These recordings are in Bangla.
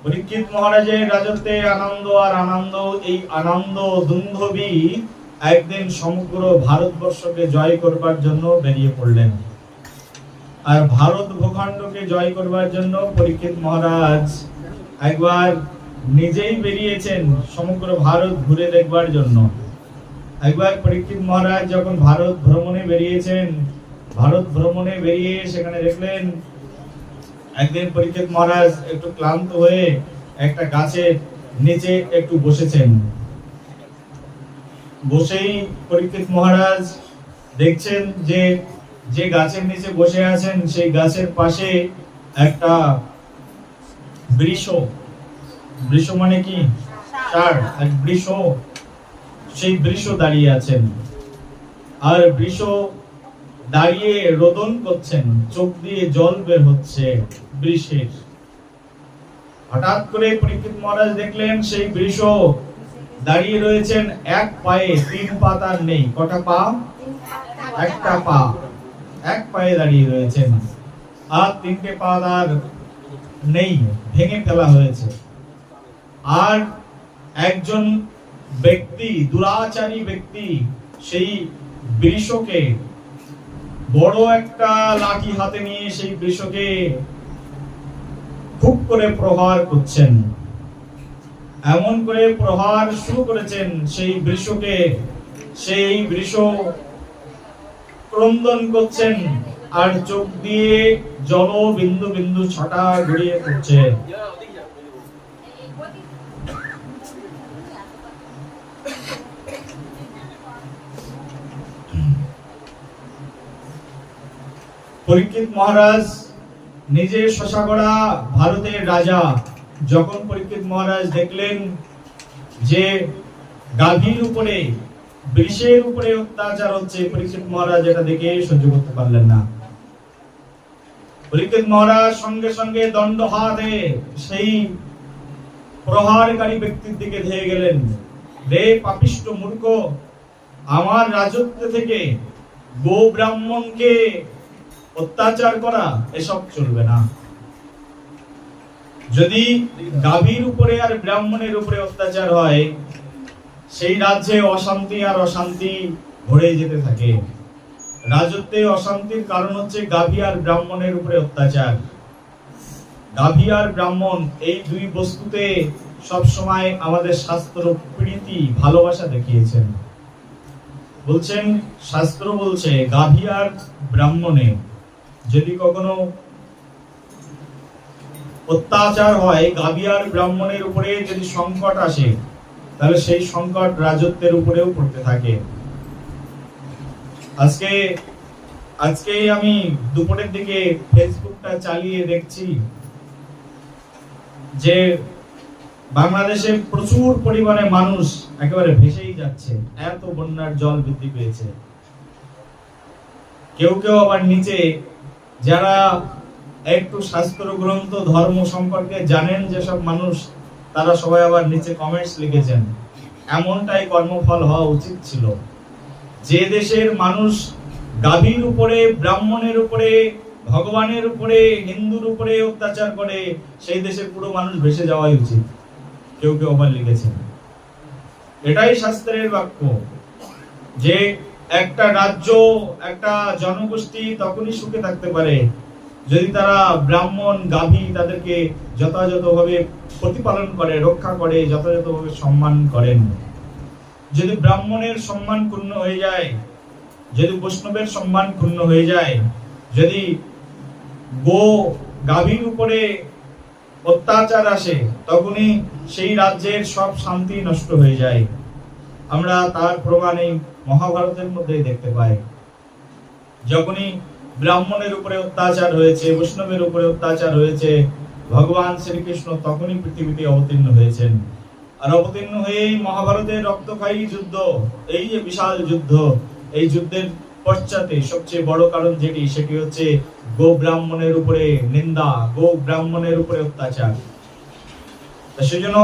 পরীক্ষিত মহারাজের রাজত্বে আনন্দ আর আনন্দ, এই আনন্দ দুন্ধবী একদিন সমগ্র ভারতবর্ষকে জয় করবার জন্য বেরিয়ে পড়লেন। আর ভারত ভূখণ্ডকে জয় করবার জন্য পরীক্ষিত মহারাজ একবার নিজেই বেরিয়েছেন সমগ্র ভারত ঘুরে দেখবার জন্য। একবার পরীক্ষিত মহারাজ যখন ভারত ভ্রমণে বেরিয়েছেন, ভারত ভ্রমণে বেরিয়ে সেখানে দেখলেন একদিন পরীক্ষিত মহারাজ একটু ক্লান্ত হয়ে একটা গাছের নিচে একটু বসেছেন। বসেই পরীক্ষিত মহারাজ দেখছেন যে যে গাছের নিচে বসে আছেন সেই গাছের পাশে একটা বৃষ, বৃষ মানে কি ষাঁড়, এক বৃষ, সেই বৃষ দাঁড়িয়ে আছেন। আর বৃষ দাঁড়িয়ে রোদন করছেন, চোখ দিয়ে জল বের হচ্ছে বৃষের। হঠাৎ করে পরীক্ষিত মহারাজ দেখলেন সেই বৃষ দাঁড়িয়ে রয়েছেন এক পায়ে, তিন পা তার নেই। কটা পা? একটা পা, এক পায়ে দাঁড়িয়ে রয়েছেন, আর তিনটে পা তার নেই, ভেঙে ফেলা হয়েছে। আর একজন ব্যক্তি, দুরাচারী ব্যক্তি, সেই বৃষকে বড় একটা লাঠি হাতে নিয়ে সেই বৃষকে খুব করে প্রহার করছেন। এমন করে প্রহার শুরু করেছেন সেই বৃষকে, সেই বৃষ ক্রন্দন করছেন আর চোখ দিয়ে জল বিন্দু বিন্দু ছটা গড়িয়ে পড়ছে। পরীক্ষিত মহারাজ নিজে শশাগড়া ভারতের রাজা, যখন পরীক্ষিত মহারাজ দেখলেন যে গাভীর উপরে, বৃষের উপরে অত্যাচার হচ্ছে, পরীক্ষিত মহারাজ এটা দেখে সহ্য করতে পারলেন না। পরীক্ষিত মহারাজ সঙ্গে সঙ্গে দণ্ড হাতে সেই প্রহারকারী ব্যক্তির দিকে ধেয়ে গেলেন। রে পাপিষ্ঠ মূর্খ, আমার রাজত্ব থেকে গো ব্রাহ্মণকে অত্যাচার করা এসব চলবে না। যদি গাভীর উপরে আর ব্রাহ্মণের উপরে অত্যাচার হয়, সেই রাজ্যে অশান্তি আর অশান্তি ভরে যেতে থাকে। রাজত্বে অশান্তির কারণ হচ্ছে গাভী আর ব্রাহ্মণের উপরে অত্যাচার। গাভী আর ব্রাহ্মণ এই দুই বস্তুতে সব সময় আমাদের শাস্ত্র প্রীতি, ভালোবাসা দেখিয়েছেন। বলছেন, শাস্ত্র বলছে গাভী আর ব্রাহ্মণে যদি কখনো অত্যাচার হয়, গাভী আর ব্রাহ্মণের উপরে যদি সংকট আসে, তাহলে সেই সংকট রাজত্বের উপরেও পড়তে থাকে। আজকে আমি দুপুরের দিকে ফেসবুকটা চালিয়ে দেখছি যে বাংলাদেশে প্রচুর পরিমাণে মানুষ একেবারে ভেসেই যাচ্ছে, এত বন্যার জল বৃদ্ধি পেয়েছে। কেউ কেউ আবার নিচে, যারা একটু শাস্ত্র গ্রন্থ ধর্ম সম্পর্কে জানেন যেসব মানুষ, তারা সবাই আবার নিচে কমেন্টস লিখেছেন, এমনটাই কর্মফল হওয়া উচিত ছিল। যে দেশের মানুষ গাভীর উপরে, ব্রাহ্মণের উপরে, ভগবানের উপরে, হিন্দুর উপরে অত্যাচার করে, সেই দেশের পুরো মানুষ ভেসে যাওয়াই উচিত। কেউ কেউ আবার লিখেছেন, এটাই শাস্ত্রের বাক্য, যে একটা রাজ্য, একটা জনগোষ্ঠী তখনই সুখে থাকতে পারে যদি তারা ব্রাহ্মণ, গাভী তাদেরকে যথাযথভাবে প্রতিপালন করে, রক্ষা করে, যথাযথভাবে সম্মান করেন। যদি ব্রাহ্মণের সম্মান ক্ষুণ্ণ হয়ে যায়, যদি বৈষ্ণবের সম্মান ক্ষুণ্ণ হয়ে যায়, যদি গো গাভীর উপরে অত্যাচার আসে, তখনই সেই রাজ্যের সব শান্তি নষ্ট হয়ে যায়। আমরা তার প্রমাণ এই মহাভারতের মধ্যেই দেখতে পাই। যখনই ব্রাহ্মণের উপরে অত্যাচার হয়েছে, বৈষ্ণবের উপরে অত্যাচার হয়েছে, ভগবান শ্রীকৃষ্ণ তখনই পৃথিবীতে অবতীর্ণ হয়েছেন। আর অবতীর্ণ হয়েই মহাভারতের রক্তক্ষয়ী যুদ্ধ, এই যে বিশাল যুদ্ধ, এই যুদ্ধের পশ্চাতে সবচেয়ে বড় কারণ যেটি, সেটি হচ্ছে গো ব্রাহ্মণের উপরে নিন্দা, গো ব্রাহ্মণের উপরে অত্যাচার। সেজন্য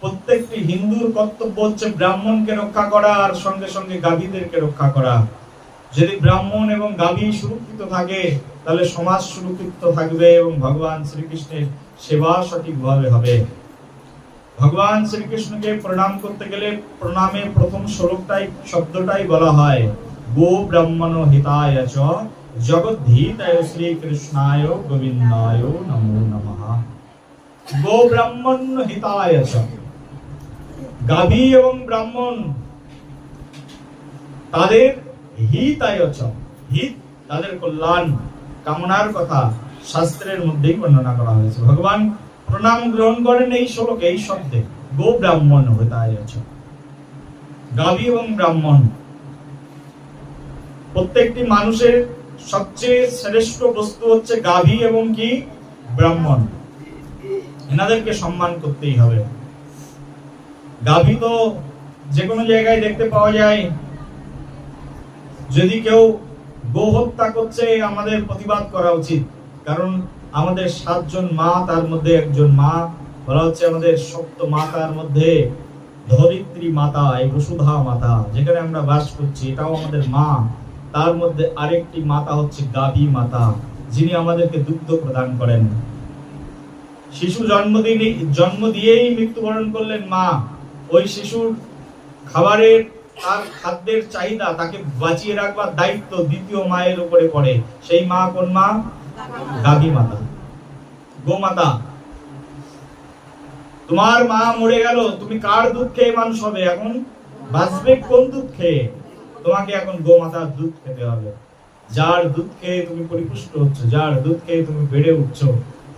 প্রত্যেকটি হিন্দুর কর্তব্য হচ্ছে ব্রাহ্মণকে রক্ষা করা আর সঙ্গে সঙ্গে গাভীদেরকে রক্ষা করা। যদি ব্রাহ্মণ এবং গাভী সুরক্ষিত থাকে তাহলে সমাজ সুরক্ষিত থাকবে এবং ভগবান শ্রীকৃষ্ণের সেবা সঠিকভাবে হবে। ভগবান শ্রীকৃষ্ণকে প্রণাম করতে গেলে প্রণামে প্রথম শব্দটাই বলা হয় গো ব্রাহ্মণ হিতায় চ জগদ্ধিতায় শ্রীকৃষ্ণায় গোবিন্দায় নমো নমঃ। গো ব্রাহ্মণ হিতায় চ, গাভী এবং ব্রাহ্মণ তাদের হিতায় চ, হিত তাদের কল্যাণ কামনার কথা শাস্ত্রের মধ্যেই বর্ণনা করা হয়েছে। ভগবান প্রণাম গ্রহণ করেন এই শ্লোকে, এই শব্দে গো ব্রাহ্মণ হিতায় চ, গাভী এবং ব্রাহ্মণ। প্রত্যেকটি মানুষের সবচেয়ে শ্রেষ্ঠ বস্তু হচ্ছে গাভী এবং কি ব্রাহ্মণ, এনাদেরকে সম্মান করতেই হবে। গাভী তো যে কোনো জায়গায় দেখতে পাওয়া যায়। যদি কেউ গো হত্যা করছে আমাদের প্রতিবাদ করা উচিত, কারণ আমাদের 7 জন মা, তার মধ্যে একজন মা বলা হচ্ছে আমাদের সপ্ত মাতার মধ্যে ধরিত্রী মাতা, এই বসুধা মাতা যেখানে আমরা বাস করছি এটাও আমাদের মা। তার মধ্যে আরেকটি মাতা হচ্ছে গাভী মাতা, যিনি আমাদেরকে দুগ্ধ প্রদান করেন। শিশু জন্ম দিয়েই মৃত্যুবরণ করলেন মা, ওই শিশুর খাবারের আর খাদ্যের চাহিদা তাকে বাঁচিয়ে রাখবার দায়িত্ব দ্বিতীয় মায়ের উপরে পড়ে। সেই মা কোন মা? গাভী মাতা, গোমাতা। তোমার মা মরে গেল, তুমি কার দুধ খেয়ে মানুষ হবে? এখন বাঁচবে কোন দুধ খেয়ে? তোমাকে এখন গোমাতার দুধ খেতে হবে। যার দুধ খেয়ে তুমি পরিপুষ্ট হচ্ছ, যার দুধ খেয়ে তুমি বেড়ে উঠছ,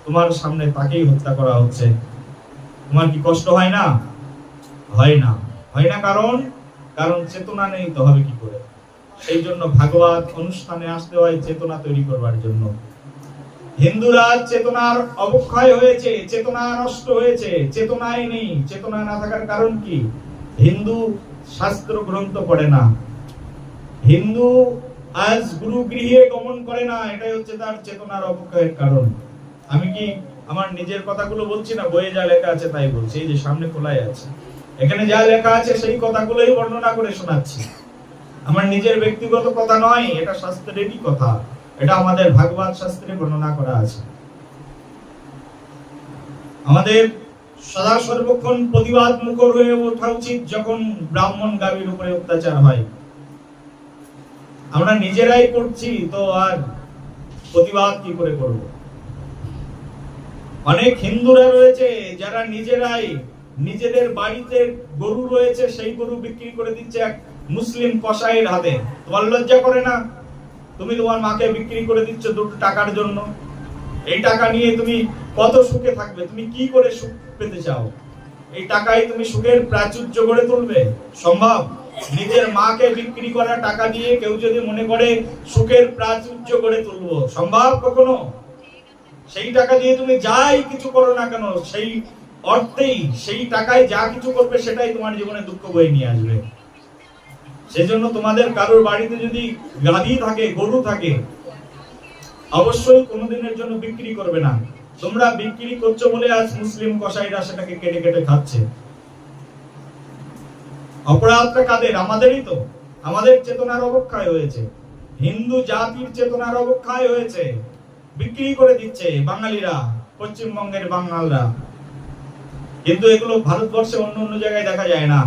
তোমার সামনে তাকেই হত্যা করা হচ্ছে। তোমার কি কষ্ট হয় না? হয় না। হয় না কারণ চেতনা নেই তো হবে কি করে? সেই জন্য ভাগবত অনুষ্ঠানে আসতে হয় চেতনা তৈরি করবার জন্য। হিন্দুরা চেতনার অবক্ষয় হয়েছে, চেতনা নষ্ট হয়েছে, চেতনাই নেই। চেতনা না থাকার কারণ কি? হিন্দু শাস্ত্র গ্রন্থ পড়ে না, হিন্দু আজ গুরু গৃহে গমন করে না, এটাই হচ্ছে তার চেতনার অবক্ষয়ের কারণ। আমি কি আমার নিজের কথাগুলো বলছি না, বইয়ে যা লেখা আছে তাই বলছি। এই যে সামনে খোলাই আছে, এখানে যা লেখা আছে সেই কথাগুলোই বর্ণনা করে শোনাচ্ছি। আমার নিজের ব্যক্তিগত কথা নয়, এটা শাস্ত্রেরই কথা, এটা আমাদের ভাগবত শাস্ত্রে বর্ণনা করা আছে। আমাদের সদা সর্বক্ষণ প্রতিবাদ মুখর হয়ে ওঠা উচিত যখন ব্রাহ্মণ গাভীর উপরে অত্যাচার হয়। আমরা নিজেরাই করছি তো আর প্রতিবাদ কি করে করব? অনেক হিন্দুরা রয়েছে যারা নিজেরাই নিজেদের বাড়িতে গরু রয়েছে, সেই গরু বিক্রি করে দিচ্ছে এক মুসলিম কসাইয়ের হাতে। তোমার লজ্জা করে না? তুমি তোমার মাকে বিক্রি করে দিচ্ছ 2 টাকার জন্য। এই টাকা নিয়ে তুমি কত সুখে থাকবে? তুমি কি করে সুখ পেতে চাও? এই টাকায় তুমি সুখের প্রাচুর্য গড়ে তুলবে? সম্ভব? নিজের মাকে বিক্রি করা টাকা দিয়ে কেউ যদি মনে করে সুখের প্রাচুর্য গড়ে তুলবো, সম্ভব কখনো? সেই টাকা দিয়ে তুমি যাই কিছু করো না কেন, সেই অর্থেই সেই টাকায় যা কিছু করবে সেটাই তোমার জীবনে দুঃখ বয়ে নিয়ে আসবে। সেজন্য তোমাদের কারোর বাড়িতে যদি গাভী থাকে, গরু থাকে, অবশ্যই কোনোদিনের জন্য বিক্রি করবে না। তোমরা বিক্রি করছো বলে আজ মুসলিম কসাইরা সেটাকে কেটে কেটে খাচ্ছে। অপরাধটা কাদের? আমাদেরই তো। আমাদের চেতনার অবক্ষয় হয়েছে, হিন্দু জাতির চেতনার অবক্ষয় হয়েছে। বিক্রি করে দিচ্ছে বাঙালিরা, পশ্চিমবঙ্গের বাঙালরা। কিন্তু এগুলো ভারতবর্ষে অন্য অন্য জায়গায় দেখা যায় না।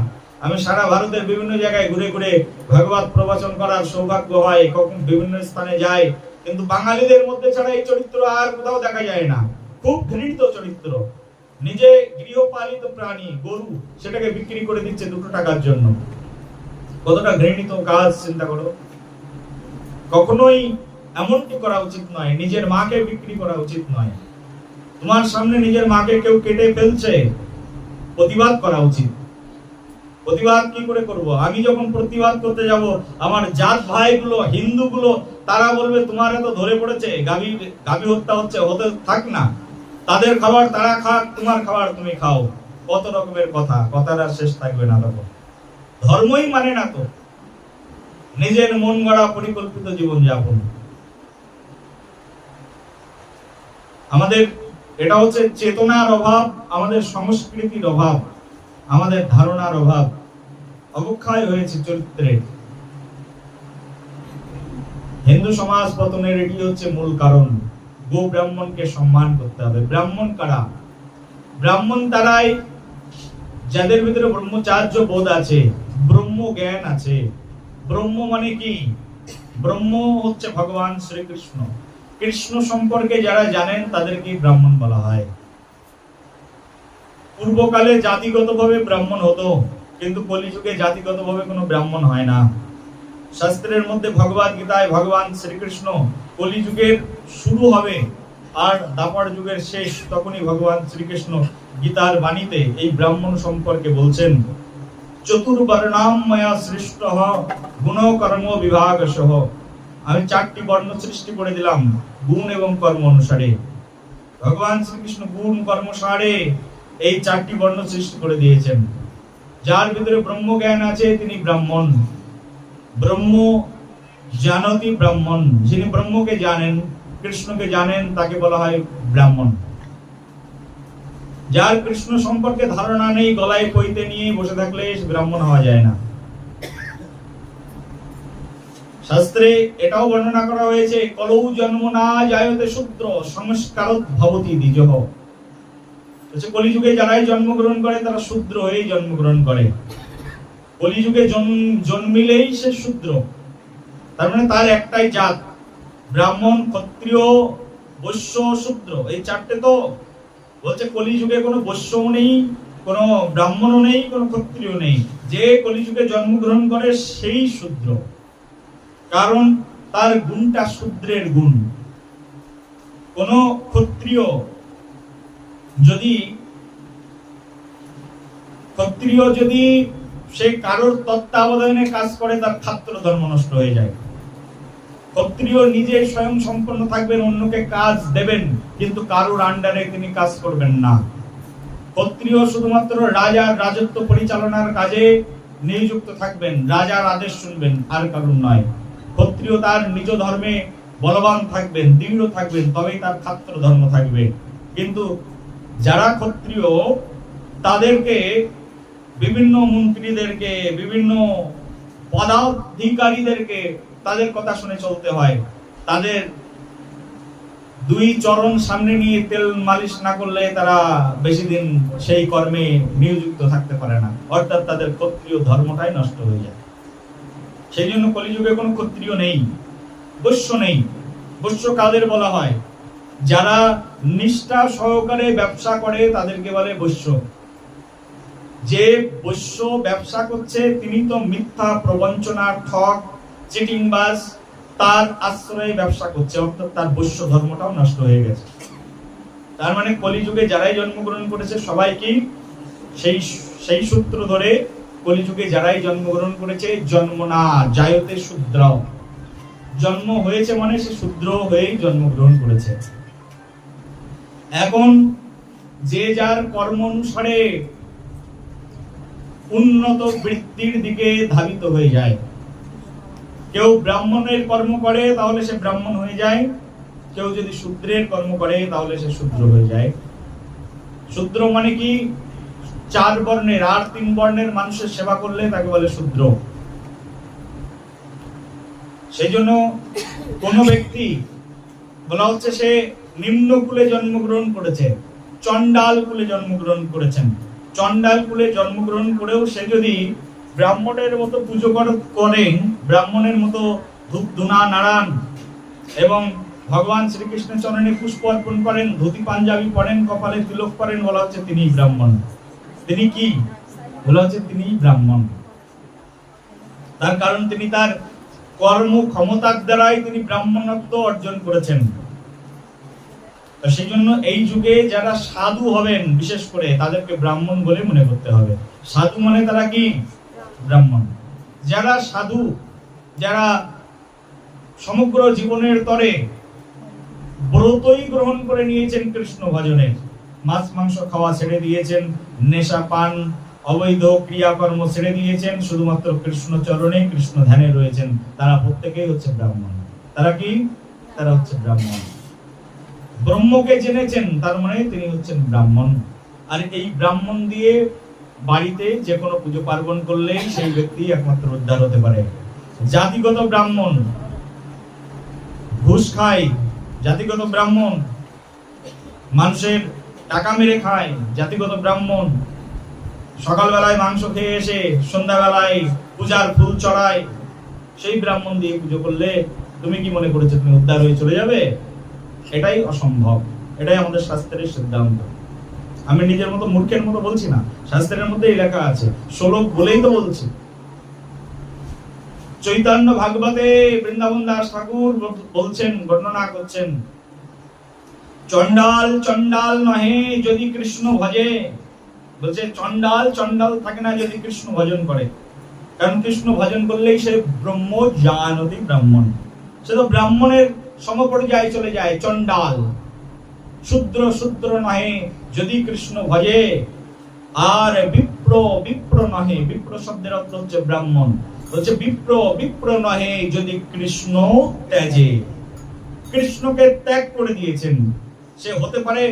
আমি সারা ভারতের বিভিন্ন জায়গায় ঘুরে ঘুরে ভাগবত প্রবচন করার সৌভাগ্য হয়, কখন বিভিন্ন স্থানে যাই, কিন্তু বাঙালিদের মধ্যে ছাড়া এই চরিত্র আর কোথাও দেখা যায় না। খুব ঘৃণিত চরিত্র। নিজে গৃহপালিত প্রাণী গরু, সেটাকে বিক্রি করে দিচ্ছে 2 টাকার জন্য। কতটা ঘৃণিত কাজ চিন্তা করো। কখনোই এমনটি করা উচিত নয়। নিজের মাকে বিক্রি করা উচিত নয়। তোমার সামনে নিজের মাকে কেউ কেটে ফেলছে, প্রতিবাদ করা উচিত। প্রতিবাদ কি করে করব? আমি যখন প্রতিবাদ করতে যাব, আমার জাত ভাইগুলো, হিন্দুগুলো, তারা বলবে তোমার এত ধরে পড়েছে, গাভী হত্যা হচ্ছে, হতে থাক না, তাদের খাবার তারা খাক, তোমার খাবার তুমি খাও। কত রকমের কথা, কথার আর শেষ থাকবে না। তখন ধর্মই মানে না তো, নিজের মন গড়া পরিকল্পিত জীবন যাপন। আমাদের এটা হচ্ছে চেতনার অভাব, আমাদের সংস্কৃতির অভাব, আমাদের ধারণার অভাব, অবক্ষয় হয়েছে চরিত্রে। হিন্দু সমাজ পতনের এটি হচ্ছে মূল কারণ। গো ব্রাহ্মণকে সম্মান করতে হবে। ব্রাহ্মণ কারা? ব্রাহ্মণ তারাই যাদের ভিতরে ব্রহ্মচার্য বোধ আছে, ব্রহ্ম জ্ঞান আছে। ব্রহ্ম মানে কি? ব্রহ্ম হচ্ছে ভগবান শ্রীকৃষ্ণ। কৃষ্ণ সম্পর্কে যারা জানেন তাদেরকে ব্রাহ্মণ বলা হয়। পূর্বকালে জাতিগতভাবে ব্রাহ্মণ হতো, কিন্তু কলিযুগে জাতিগতভাবে কোনো ব্রাহ্মণ হয় না। শাস্ত্রের মধ্যে ভগবদ গীতায় ভগবান শ্রীকৃষ্ণ কলিযুগের শুরু হবে আর দ্বাপর যুগের শেষ, তখনই ভগবান শ্রীকৃষ্ণ গীতার বাণীতে এই ব্রাহ্মণ সম্পর্কে বলছেন, চতুর্বর্ণাম ময়া সৃষ্টঃ গুণ কর্ম বিভাগশঃ। আমি 4টি বর্ণ সৃষ্টি করে দিলাম গুণ এবং কর্ম অনুসারে। ভগবান শ্রীকৃষ্ণ গুণ কর্ম সারে এই 4টি বর্ণ সৃষ্টি করে দিয়েছেন। যার ভিতরে ব্রহ্ম জ্ঞান আছে তিনি ব্রাহ্মণ। ব্রহ্ম জানতি ব্রাহ্মণ, যিনি ব্রহ্মকে জানেন, কৃষ্ণকে জানেন, তাকে বলা হয় ব্রাহ্মণ। যার কৃষ্ণ সম্পর্কে ধারণা নেই, গলায় পইতে নিয়ে বসে থাকলে ব্রাহ্মণ হওয়া যায় না। শাস্ত্রে এটাও বর্ণনা করা হয়েছে, কলৌ জন্ম না জায়তে শূদ্র সংস্কারত ভবতি দ্বিজঃ। কলিযুগে যারাই জন্মগ্রহণ করে তারা শূদ্র হয়েই জন্মগ্রহণ করে। কলিযুগে জন্মিলেই সে শূদ্র, তার মানে তার একটাই জাত, ব্রাহ্মণ, ক্ষত্রিয়, বৈশ্য, শূদ্র, এই 4টে। তো বলছে কলিযুগে কোনো বৈশ্যও নেই, কোনো ব্রাহ্মণও নেই, কোনো ক্ষত্রিয় নেই। যে কলিযুগে জন্মগ্রহণ করে সেই শূদ্র, কারণ তার গুণটা শূদ্রের গুণ। কোন ক্ষত্রিয় যদি সে কারোর তত্ত্বাবধানে কাজ করে, তার ক্ষাত্র ধর্ম নষ্ট হয়ে যায়। ক্ষত্রিয় নিজে স্বয়ং সম্পন্ন থাকবেন, অন্যকে কাজ দেবেন, কিন্তু কারোর আন্ডারে তিনি কাজ করবেন না। ক্ষত্রিয় শুধুমাত্র রাজার রাজত্ব পরিচালনার কাজে নিযুক্ত থাকবেন, রাজার আদেশ শুনবেন, আর কারণ নয়। ক্ষত্রিয় তার নিজ ধর্মে বলবান থাকবেন, দৃঢ় থাকবেন, তবেই তার ক্ষাত্র ধর্ম থাকবে। কিন্তু যারা ক্ষত্রিয়, তাদেরকে বিভিন্ন মন্ত্রীদেরকে, বিভিন্ন পদাধিকারীদেরকে তাদের কথা শুনে চলতে হয়। তাদের 2 চরণ সামনে নিয়ে তেল মালিশ না করলে তারা বেশি দিন সেই কর্মে নিয়োজিত থাকতে পারে না, অর্থাৎ তাদের ক্ষত্রিয় ধর্মটাই নষ্ট হয়ে যায়। সেই জন্য কলিযুগে কোনো ক্ষত্রিয় নেই, বৈশ্য নেই। বৈশ্য কাদের বলা হয়? যারা নিষ্ঠা সহকারে ব্যবসা করে তাদেরকে বলে বৈশ্য। যে বৈশ্য ব্যবসা করছে তিনি তো মিথ্যা, প্রবঞ্চনা, ঠক, চিটিংবাজ, তার আশ্রয়ে ব্যবসা করছে, অর্থাৎ তার বৈশ্য ধর্মটাও নষ্ট হয়ে গেছে। তার মানে কলিযুগে যারাই জন্মগ্রহণ করেছে সবাই কি সেই সূত্র ধরে কলিযুগে যারাই জন্মগ্রহণ করেছে, জন্ম না জায়তে শূদ্র, জন্ম হয়েছে মানে সে শূদ্র হয়েই জন্মগ্রহণ করেছে। এখন যে যার কর্ম অনুসারে উন্নত বৃত্তির দিকে ধাবিত হয়ে যায়। কেউ ব্রাহ্মণের কর্ম করে তাহলে সে ব্রাহ্মণ হয়ে যায়, কেউ যদি শূদ্রের কর্ম করে তাহলে সে শূদ্র হয়ে যায়। শূদ্র মানে কি? 4 বর্ণের আর 3 বর্ণের মানুষের সেবা করলে তাকে বলে শূদ্র। সেই জন্য কোন ব্যক্তি বলা হচ্ছে সে নিম্ন কুলে জন্মগ্রহণ করেছে, চণ্ডাল কুলে জন্মগ্রহণ করেছেন। চণ্ডাল কুলে জন্মগ্রহণ করেও সে যদি ব্রাহ্মণের মতো পুজো করেন, ব্রাহ্মণের মতো ধূপ ধুনা নাড়ান এবং ভগবান শ্রীকৃষ্ণের চরণে পুষ্প অর্পণ করেন, ধুতি পাঞ্জাবি পরেন, কপালে তিলক করেন, বলা হচ্ছে তিনি ব্রাহ্মণ। তিনি কি? বলা হচ্ছে তিনি ব্রাহ্মণ। তার কারণ তিনি তার কর্ম ক্ষমতার দ্বারাই তিনি ব্রাহ্মণত্ব অর্জন করেছেন। সেই জন্য এই যুগে যারা সাধু হবেন বিশেষ করে তাদেরকে ব্রাহ্মণ বলে মনে করতে হবে। সাধু মানে তারা কি? ব্রাহ্মণ। যারা সাধু, যারা সমগ্র জীবনের তরে ব্রতই গ্রহণ করে নিয়েছেন কৃষ্ণ ভজনের, মাছ মাংস খাওয়া ছেড়ে দিয়েছেন, নেশা পান অবৈধ ক্রিয়াকর্ম ছেড়ে দিয়েছেন, শুধুমাত্র কৃষ্ণ চরণে কৃষ্ণ ধ্যানে রয়েছেন, তারা প্রত্যেকেই হচ্ছে ব্রাহ্মণ। তারা কি? তারা হচ্ছে ব্রাহ্মণ। ব্রহ্মকে জেনেছেন, তার মানে তিনি হচ্ছেন ব্রাহ্মণ। আর এই ব্রাহ্মণ দিয়ে বাড়িতে যে কোনো পুজো পার্বণ করলে সেই ব্যক্তি একমাত্র উদ্ধার হতে পারে। জাতিগত ব্রাহ্মণ, ঘুষ খায় জাতিগত ব্রাহ্মণ, মানুষের টাকা মেরে খায় জাতিগত ব্রাহ্মণ, সকালবেলায় মাংস খেয়ে এসে সন্ধ্যাবেলায় পূজার ফুল চড়ায়, সেই ব্রাহ্মণ দিয়ে পুজো করলে তুমি কি মনে করেছো তুমি উদ্ধার হয়ে চলে যাবে? এটাই অসম্ভব। এটাই আমাদের শাস্ত্রের সিদ্ধান্ত। আমি নিজের মতো মূর্খের মতো বলছি না, শাস্ত্রের মধ্যেই লেখা আছে, শ্লোক বলেই তো বলছি। চৈতন্য ভাগবতে বৃন্দাবন দাস ঠাকুর বলছেন, বর্ণনা করছেন, চন্ডাল চন্ডাল নহে যদি কৃষ্ণ ভজে। বলছে চন্ডাল চন্ডাল থাকে না যদি কৃষ্ণ ভজন করে, কারণ কৃষ্ণ ভজন করলেই সে ব্রহ্ম জানতি ব্রাহ্মণ, সে তো ব্রাহ্মণের সমপর্যায়ে চলে যায়। চন্ডাল শূদ্র শূদ্র নহে যদি কৃষ্ণ ভজে, আর বিপ্র বিপ্র নহে, বিপ্র শব্দের অর্থ হচ্ছে ব্রাহ্মণ, বলছে বিপ্র বিপ্র নহে যদি কৃষ্ণ ত্যাজে। কৃষ্ণকে ত্যাগ করে দিয়েছেন, সে হতে পারে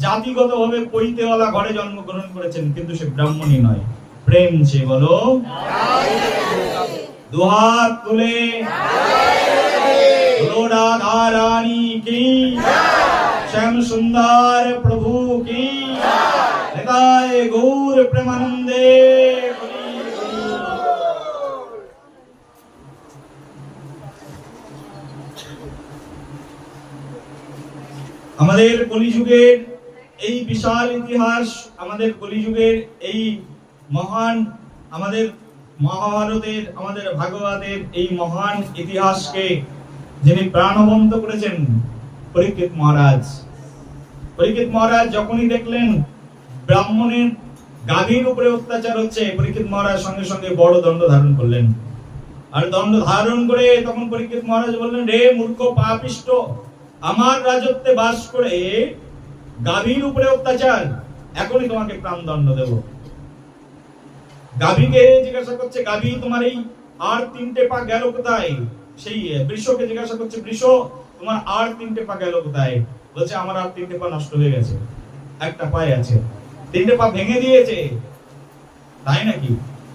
জাতিগতভাবে পৈতেওয়ালা ঘরে জন্মগ্রহণ করেছেন, কিন্তু সে ব্রাহ্মণই নয়। প্রেম সে বলো দুহাত তুলে রাধা রানী কি, শ্যাম সুন্দর প্রভু কি, নিতাই গৌর প্রেমানন্দে। আমাদের কলিযুগের এই বিশাল ইতিহাস, আমাদের কলিযুগের এই মহান, আমাদের মহাভারতের, আমাদের ভাগবতের এই মহান ইতিহাসকে যিনি প্রাণবন্ত করেছেন পরীক্ষিত মহারাজ। পরীক্ষিত মহারাজ যখনই দেখলেন ব্রাহ্মণের গাভীর উপরে অত্যাচার হচ্ছে, পরীক্ষিত মহারাজ সঙ্গে সঙ্গে বড় দণ্ড ধারণ করলেন। আর দণ্ড ধারণ করে তখন পরীক্ষিত মহারাজ বললেন, রে মূর্খ পাপিষ্ঠ, আমার রাজত্বে বাস করে গাভীর উপরে অত্যাচার, এখনই তোমাকে প্রাণদণ্ড দেব। গাভীকে জিজ্ঞাসা করছে, গাভী তোমার এই আর তিনটে পা গেল কোথায়? সেই বৃষকে জিজ্ঞাসা করছে, বৃষ তোমার আর তিনটে পা গেল কোথায়? বলছে আমার আর তিনটে পা নষ্ট হয়ে গেছে, একটা পায়ে আছে, তিনটে পা ভেঙে দিয়েছে। তাই নাকি?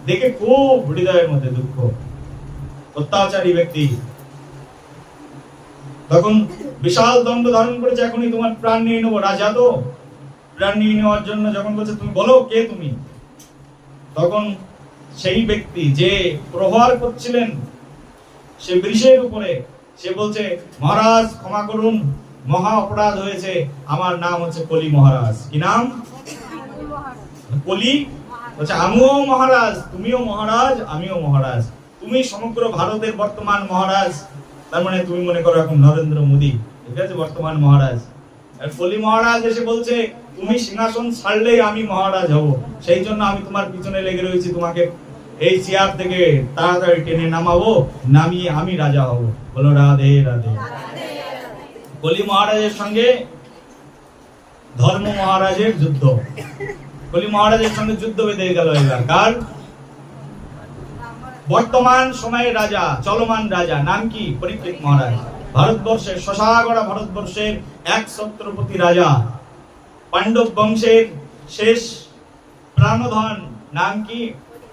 দেখে খুব হৃদয়ের মধ্যে দুঃখ, অত্যাচারী ব্যক্তি। তখন বিশাল দণ্ড ধারণ করেছে, এখনই তোমার প্রাণ নিয়ে নেবো। রাজা তো প্রাণ নিয়ে নেওয়ার জন্য যখন বলছে, তুমি বলো কে তুমি? তখন সেই ব্যক্তি যে প্রহার করছিলেন সে বৃষের উপরে, সে বলছে, মহারাজ ক্ষমা করুন, মহা অপরাধ হয়েছে, আমার নাম হচ্ছে কলি মহারাজ। কি নাম? কলি। বলছে আমিও মহারাজ, তুমিও মহারাজ, আমিও মহারাজ, তুমি সমগ্র ভারতের বর্তমান মহারাজ। তার মানে তুমি মনে করো এখন নরেন্দ্র মোদী, ঠিক আছে, বর্তমান মহারাজ। আর কলি মহারাজ এসে বলছে, তুমি সিংহাসন ছাড়লেই আমি মহারাজ হব, সেই জন্য আমি তোমার পিছনে লেগে রয়েছি, তোমাকে এই চেয়ার থেকে তাড়াতাড়ি টেনে নামাবো, নামিয়ে আমি রাজা হব। বলো রাধে রাধে। কলি মহারাজের সঙ্গে ধর্ম মহারাজের যুদ্ধ, কলি মহারাজের সঙ্গে যুদ্ধ বেঁধে গেল। এবার কার? বর্তমান সময়ের রাজা, চলমান রাজা, নাম কি? পরীক্ষিত মহারাজ। ভারতবর্ষের, শশাগড়া ভারতবর্ষের এক ছত্রপতি রাজা, পাণ্ডব বংশের শেষ প্রাণধন, নাম কি?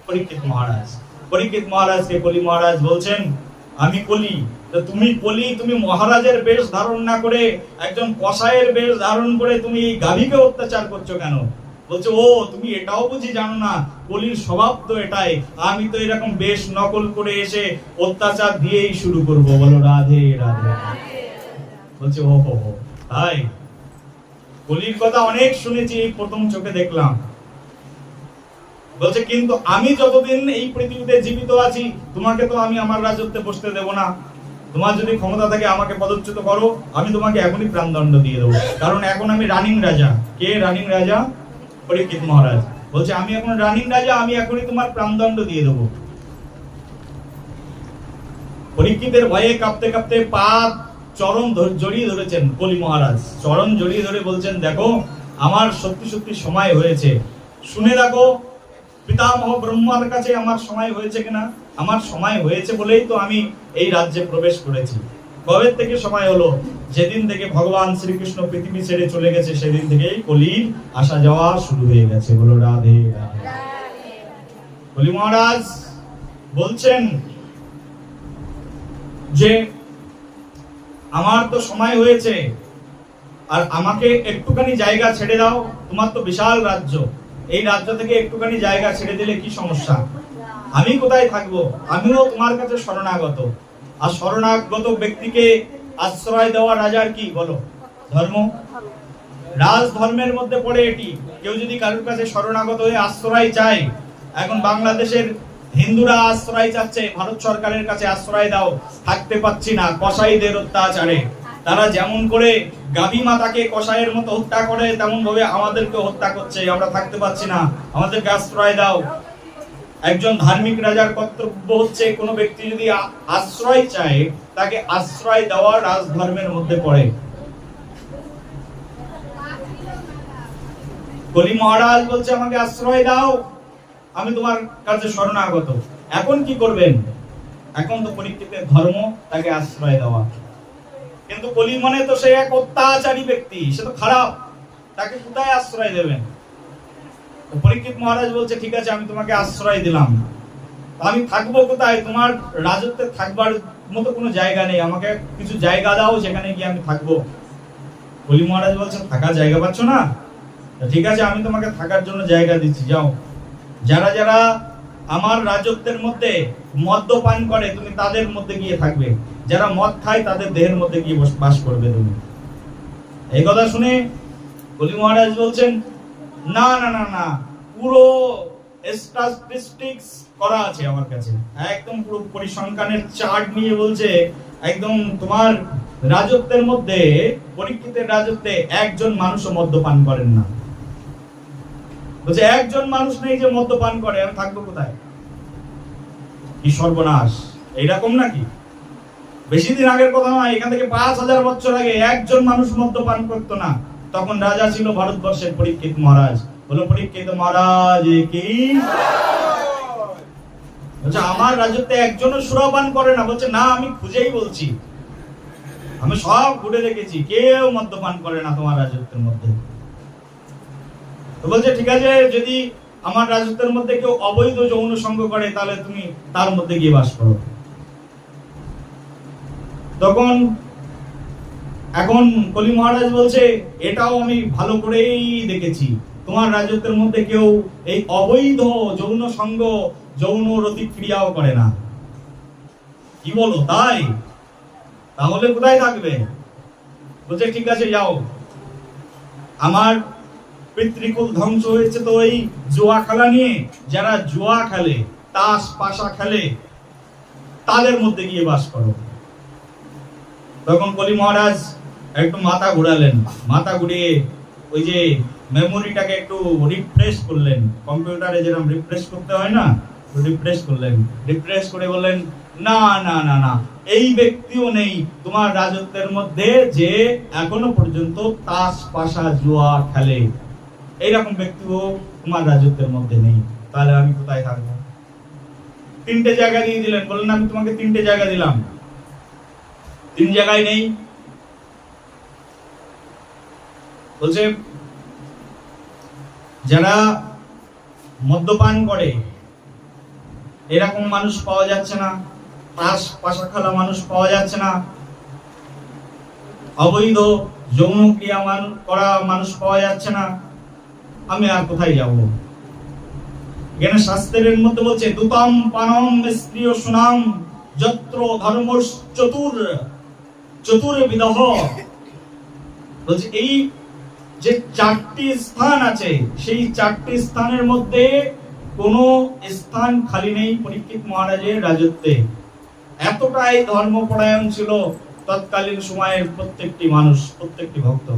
পরীক্ষিত মহারাজ। পরীক্ষিত মহারাজকে কলি মহারাজ বলছেন, আমি কলি, তো তুমি কলি, তুমি মহারাজের বেশ ধারণ না করে একজন কসাইয়ের বেশ ধারণ করে তুমি এই গাভীকে অত্যাচার করছো কেন? বলছে, ও তুমি এটাও বুঝি জানো না, কলির স্বভাব তো এটাই, আমি তো এরকম বেশ নকল করে এসে অত্যাচার দিয়েই শুরু করব। বলো রাধে রাধে। বলছে ও হো হো, তাই? কলির কথা অনেক শুনেছি, প্রথম চোখে দেখলাম। বলছে কিন্তু আমি যতদিন এই পৃথিবীতে জীবিত আছি, তোমাকে তো আমি আমার রাজত্বে বসতে দেব না। তোমার যদি ক্ষমতা থাকে আমাকে পদচ্যুত করো, আমি তোমাকে এখনই প্রাণদণ্ড দিয়ে দেবো, কারণ এখন আমি রানিং রাজা। কে রানিং রাজা? পরীক্ষিত মহারাজ বলছে, আমি এখন রানিং রাজা, আমি এখনই তোমার প্রাণদণ্ড দিয়ে দেবো। পরীক্ষিতের ভয়ে কাঁপতে কাঁপতে পা চরণ জড়িয়ে ধরেছেন কলি মহারাজ, চরণ জড়িয়ে ধরে বলছেন, দেখো আমার সত্যি সত্যি সময় হয়েছে, শুনে দেখো পিতামহ ব্রহ্মার কাছে আমার সময় হয়েছে কিনা। আমার সময় হয়েছে বলেই তো আমি এই রাজ্যে প্রবেশ করেছি। কবে থেকে সময় হলো? যেদিন থেকে ভগবান শ্রীকৃষ্ণ পৃথিবী ছেড়ে চলে গেছে, সেদিন থেকেই কলির আসা যাওয়া শুরু হয়ে গেছে। বলো রাধে রাধে। কলি মহারাজ বলছেন যে আমার তো সময় হয়েছে, আর আমাকে একটুখানি জায়গা ছেড়ে দাও। তোমার তো বিশাল রাজ্য, এই রাজ্য থেকে একটুখানি জায়গা ছেড়ে দিলে কি সমস্যা? আমি কোথায় থাকবো? আমিও তোমার কাছে শরণাগত। আর শরণাগত ব্যক্তিকে আশ্রয় দেওয়া রাজার কি বলো ধর্ম? রাজ ধর্মের মধ্যে পড়ে এটি। কেউ যদি কারোর কাছে শরণাগত হয়ে আশ্রয় চায়, এখন বাংলাদেশের হিন্দুরা আশ্রয় চাচ্ছে, ভারত সরকারের কাছে আশ্রয় দাও, থাকতে পাচ্ছি না কসাইদের অত্যাচারে। তারা যেমন করে গাভী মাতাকে কসাইয়ের মতো হত্যা করে, তেমন ভাবে আমাদেরকে হত্যা করছে, আমরা থাকতে পাচ্ছি না, আমাদেরকে আশ্রয় দাও। একজন ধার্মিক রাজার কর্তব্য হচ্ছে কোনো ব্যক্তি যদি আশ্রয় চায়, তাকে আশ্রয় দেওয়া রাজধর্মের মধ্যে পড়ে। কলি মহারাজ বলছে আমাকে আশ্রয় দাও, আমি তোমার কাছে শরণাগত। এখন কি করবেন? এখন তো পরীক্ষিতের ধর্ম তাকে আশ্রয় দেওয়া, কিন্তু কলি মনে তো সে এক অত্যাচারী ব্যক্তি, সে তো খারাপ, তাকে কোথায় আশ্রয় দেবেন? পরীক্ষিত মহারাজ বলছে ঠিক আছে, আমি তোমাকে আশ্রয় দিলাম, আমি থাকবো কোথায়? তোমার রাজত্বে থাকবার মতো কোনো জায়গা নেই, আমাকে কিছু জায়গা দাও যেখানে গিয়ে আমি থাকবো। কলি মহারাজ বলছেন থাকার জায়গা পাচ্ছ না, ঠিক আছে আমি তোমাকে থাকার জন্য জায়গা দিচ্ছি, যাও। যারা যারা আমার রাজত্বের মধ্যে মদ্যপান করে তুমি তাদের মধ্যে গিয়ে থাকবে, যারা মদ খায় তাদের দেহের মধ্যে গিয়ে বাস করবে তুমি। এই কথা শুনে কলি মহারাজ বলছেন না না না না, পুরো স্ট্যাটিস্টিক্স করা আছে আমার কাছে, একদম পুরো পরিসংখ্যানের চার্ট নিয়ে বলছে, একদম তোমার রাজত্বের মধ্যে, পরীক্ষিতের রাজত্বে একজন মানুষও মদ্যপান করেন না। বলছে একজন মানুষ নেই যে মদ্যপান করে, আমি থাকবো কোথায়? কি সর্বনাশ! এইরকম নাকি? বেশি দিন আগের কথা নয়, এখান থেকে 5000 বছর আগে একজন মানুষ মদ্যপান করতো না। তখন রাজা ছিল ভারতবর্ষের পরীক্ষিত মহারাজ। বলো পরীক্ষিত মহারাজ কি? বলছে আমার রাজত্বে একজনও সুরাপান করে না। বলছে না, আমি খুঁজেই বলছি, আমি সব ঘুরে দেখেছি, কেউ মদ্যপান করে না তোমার রাজত্বের মধ্যে। তো বলছে ঠিক আছে, যদি আমার রাজত্বের মধ্যে কেউ অবৈধ যৌন সঙ্গ করে, তাহলে তুমি তার মধ্যে গিয়ে বাস করো। তখন এখন কলি মহারাজ বলছে এটাও আমি ভালো করেই দেখেছি, তোমার রাজত্বের মধ্যে কেউ এই অবৈধ যৌন সঙ্গ, যৌন রতিক্রিয়াও করে না। কি বলো তাই? তাহলে কোথায় থাকবে? বলছে ঠিক আছে যাও, আমার পিতৃকুল ধ্বংস হয়েছে তো এই জুয়া খেলা নিয়ে, যারা জুয়া খেলে, তাস পাশা খেলে, তাদের মধ্যে গিয়ে বাস করো। তখন কলি মহারাজ একটু মাথা ঘুরালেন, মাথা ঘুরিয়ে ওই যে মেমোরিটাকে একটু রিফ্রেশ করলেন, কম্পিউটারে যেরকম রিফ্রেশ করতে হয় না, রিফ্রেশ করলেন। রিফ্রেশ করে বললেন না না না না, এই ব্যক্তিও নেই তোমার রাজত্বের মধ্যে যে এখনো পর্যন্ত তাস পাশা জুয়া খেলে, এইরকম ব্যক্তিও তোমার রাজত্বের মধ্যে নেই। তাহলে আমি কোথায় থাকবো? 3টে জায়গা দিয়ে দিলেন, বললেন আমি তোমাকে 3টে জায়গা দিলাম, 3 জায়গায় নেই। বলছে যারা মদ্যপান করে এরকম মানুষ পাওয়া যাচ্ছে না, তাস পাশা খেলা মানুষ পাওয়া যাচ্ছে না, অবৈধ যৌন ক্রিয়া করা মানুষ পাওয়া যাচ্ছে না, আমি আর কোথায় যাব? এখানে শাস্ত্রের মধ্যে বলছে দুতম পানম স্ত্রীয় সুনাম যত্র ধর্ম চতুর্বিধঃ। বলছে এই যে 4টি স্থান আছে, সেই 4টি স্থানের মধ্যে কোনো স্থান খালি নেই পরীক্ষিত মহারাজের রাজত্বে। এতটাই ধর্মপরায়ণ ছিল তৎকালীন সময়ের প্রত্যেকটি মানুষ, প্রত্যেকটি ভক্ত,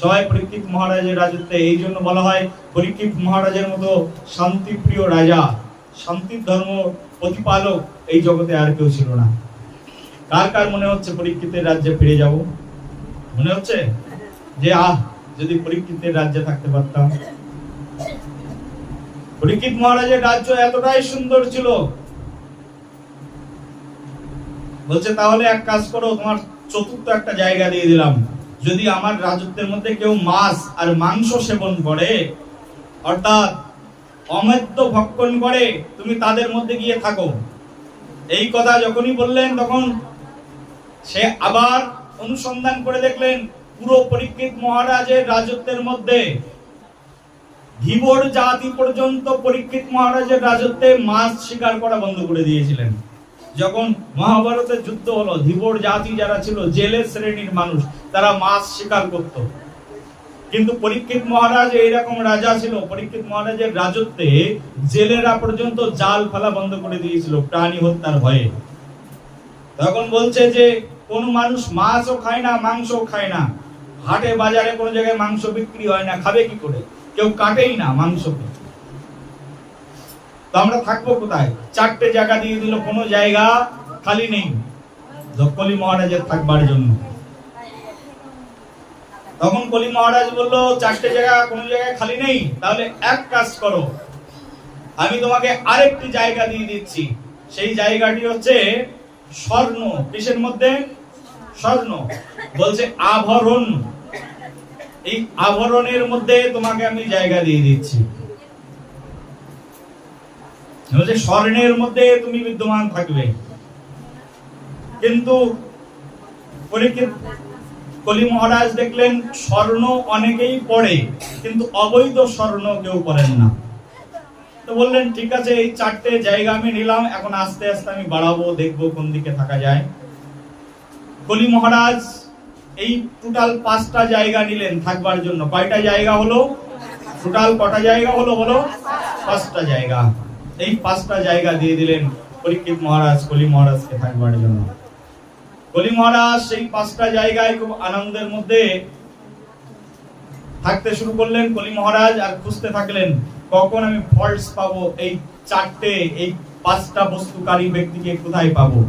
সবাই পরীক্ষিত মহারাজের রাজত্বে। এই জন্য বলা হয় পরীক্ষিত মহারাজের মতো শান্তিপ্রিয় রাজা, শান্তির ধর্ম প্রতিপালক এই জগতে আর কেউ ছিল না। কার কার মনে হচ্ছে পরীক্ষিতের রাজ্যে ফিরে যাব? মনে হচ্ছে যে যদি পরীক্ষিতের রাজ্যে থাকতে পারতাম। পরীক্ষিত মহারাজের রাজ্য এতটাই সুন্দর ছিল। বলছে তাহলে এক কাজ করো, তোমার চতুর্থ একটা জায়গা দিয়ে দিলাম, যদি আমার রাজত্বের মধ্যে কেউ মাছ আর মাংস সেবন করে, অর্থাৎ অমৃত ভক্ষণ করে, তুমি তাদের মধ্যে গিয়ে থাকো। এই কথা যখনই বললেন তখন সে আবার অনুসন্ধান করে দেখলেন পুরো পরীক্ষিত মহারাজের রাজত্বের মধ্যে ধীবর জাতি পর্যন্ত পরীক্ষিত মহারাজের রাজত্বে মাছ শিকার করা বন্ধ করে দিয়েছিলেন। যখন মহাভারতের যুদ্ধ হলো, ধীবর জাতি যারা ছিল জেলের শ্রেণীর মানুষ, তারা মাছ শিকার করত। কিন্তু পরীক্ষিত মহারাজ এইরকম রাজা ছিল, পরীক্ষিত মহারাজের রাজত্বে জেলেরা পর্যন্ত জাল ফেলা বন্ধ করে দিয়েছিল প্রাণী হত্যার ভয়ে। তখন বলছে যে কোন মানুষ মাছও খায় না, মাংসও খায় না, হাটে বাজারে কোনো জায়গায় মাংস বিক্রি হয় না, খাবে কি করে? কেউ কাটেই না মাংসকে। তো আমরা থাকবো কোথায়? 4টে জায়গা দিয়ে দিল, কোনো জায়গা খালি নেই কলি মহারাজের থাকবার জন্য। তখন কলি মহারাজ বলল 4টে জায়গা কোনো জায়গায় খালি নেই, তাহলে এক কাজ করো, আমি তোমাকে আরেকটি জায়গা দিয়ে দিচ্ছি। সেই জায়গাটি হচ্ছে স্বর্ণ। কিসের মধ্যে? স্বর্ণ। বলছে আভরণ, এই আভরণের মধ্যে তোমাকে আমি জায়গা দিয়ে দিচ্ছি। বলছে স্বর্ণের মধ্যে তুমি বিদ্যমান থাকবে। কিন্তু কলি মহারাজ দেখলেন স্বর্ণ অনেকেই পড়ে, কিন্তু অবৈধ স্বর্ণ কেউ পড়েন না। তো বললেন ঠিক আছে, এই 4টে জায়গা আমি নিলাম, এখন আস্তে আস্তে আমি বাড়াবো, দেখবো কোন দিকে থাকা যায়। কলি মহারাজ এই টোটাল 5টা জায়গা নিলেন থাকবার জন্য। কয়টা জায়গা হলো? টোটাল কটা জায়গা হলো বলো? 5টা জায়গা। এই 5টা জায়গা দিয়ে দিলেন পরীক্ষিত মহারাজ কলি মহারাজকে থাকবার জন্য। কলি মহারাজ সেই 5টা জায়গায় খুব আনন্দের মধ্যে থাকতে শুরু করলেন কলি মহারাজ, আর খুঁজতে থাকলেন কখন আমি ফলস পাবো, এই 4টে, এই 5টা বস্তুকারী ব্যক্তিকে কোথায় পাবো।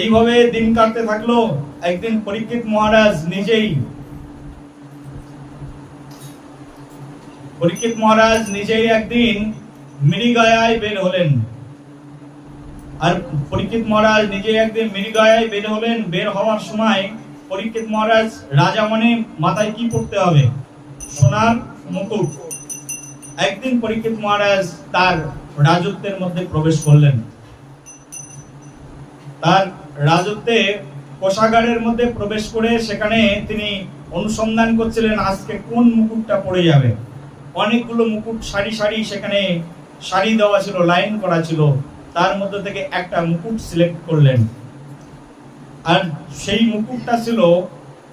এইভাবে দিন কাটতে থাকলো। একদিন পরীক্ষিত মহারাজ নিজেই একদিন মৃগয়ায় বের হলেন। আর পরীক্ষিত মহারাজ নিজে একদিন মৃগয়ায় বের হলেন। বের হওয়ার সময় পরীক্ষিত মহারাজ রাজা মানে মাথায় কি পড়তে হবে? সোনার মুকুট। একদিন পরীক্ষিত মহারাজ তার রাজত্বের মধ্যে প্রবেশ করলেন। তার রাজত্বে কোষাগারের মধ্যে প্রবেশ করে সেখানে তিনি অনুসন্ধান করছিলেন আজকে কোন মুকুটটা পড়ে যাবে। অনেকগুলো মুকুট সারি সারি সেখানে সারি দেওয়া ছিল, লাইন করা ছিল। তার মধ্যে থেকে একটা মুকুট সিলেক্ট করলেন। আর সেই মুকুটটা ছিল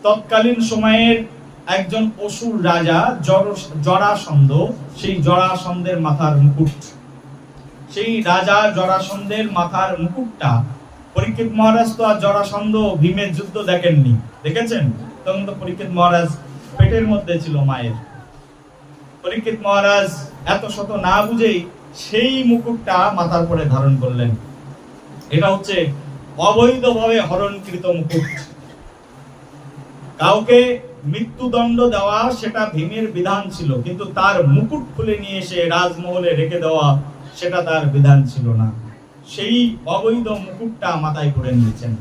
তৎকালীন সময়ের একজন অসুর রাজা জরাসন্ধ, সেই জরাসন্ধের মাথার মুকুট। সেই রাজা জরাসন্ধের মাথার মুকুটটা পরীক্ষিত মহারাজ তো আর জরাসন্ধ ভীমের যুদ্ধ দেখেননি, দেখেছেন? তখন তো পরীক্ষিত মহারাজ পেটের মধ্যে ছিল মায়ের। পরীক্ষিত মহারাজ এত শত না বুঝেই সেই মুকুটটা মাথার পরে ধারণ করলেন। এটা হচ্ছে অবৈধভাবে হরণকৃত মুকুট। কাউকে মৃত্যুদণ্ড দেওয়া সেটা ভীমের বিধান ছিল, কিন্তু তার মুকুট খুলে নিয়ে এসে রাজমহলে রেখে দেওয়া সেটা তার বিধান ছিল না। সেই অবৈধ মুকুটটা মাথায় পরে নিয়েছেন,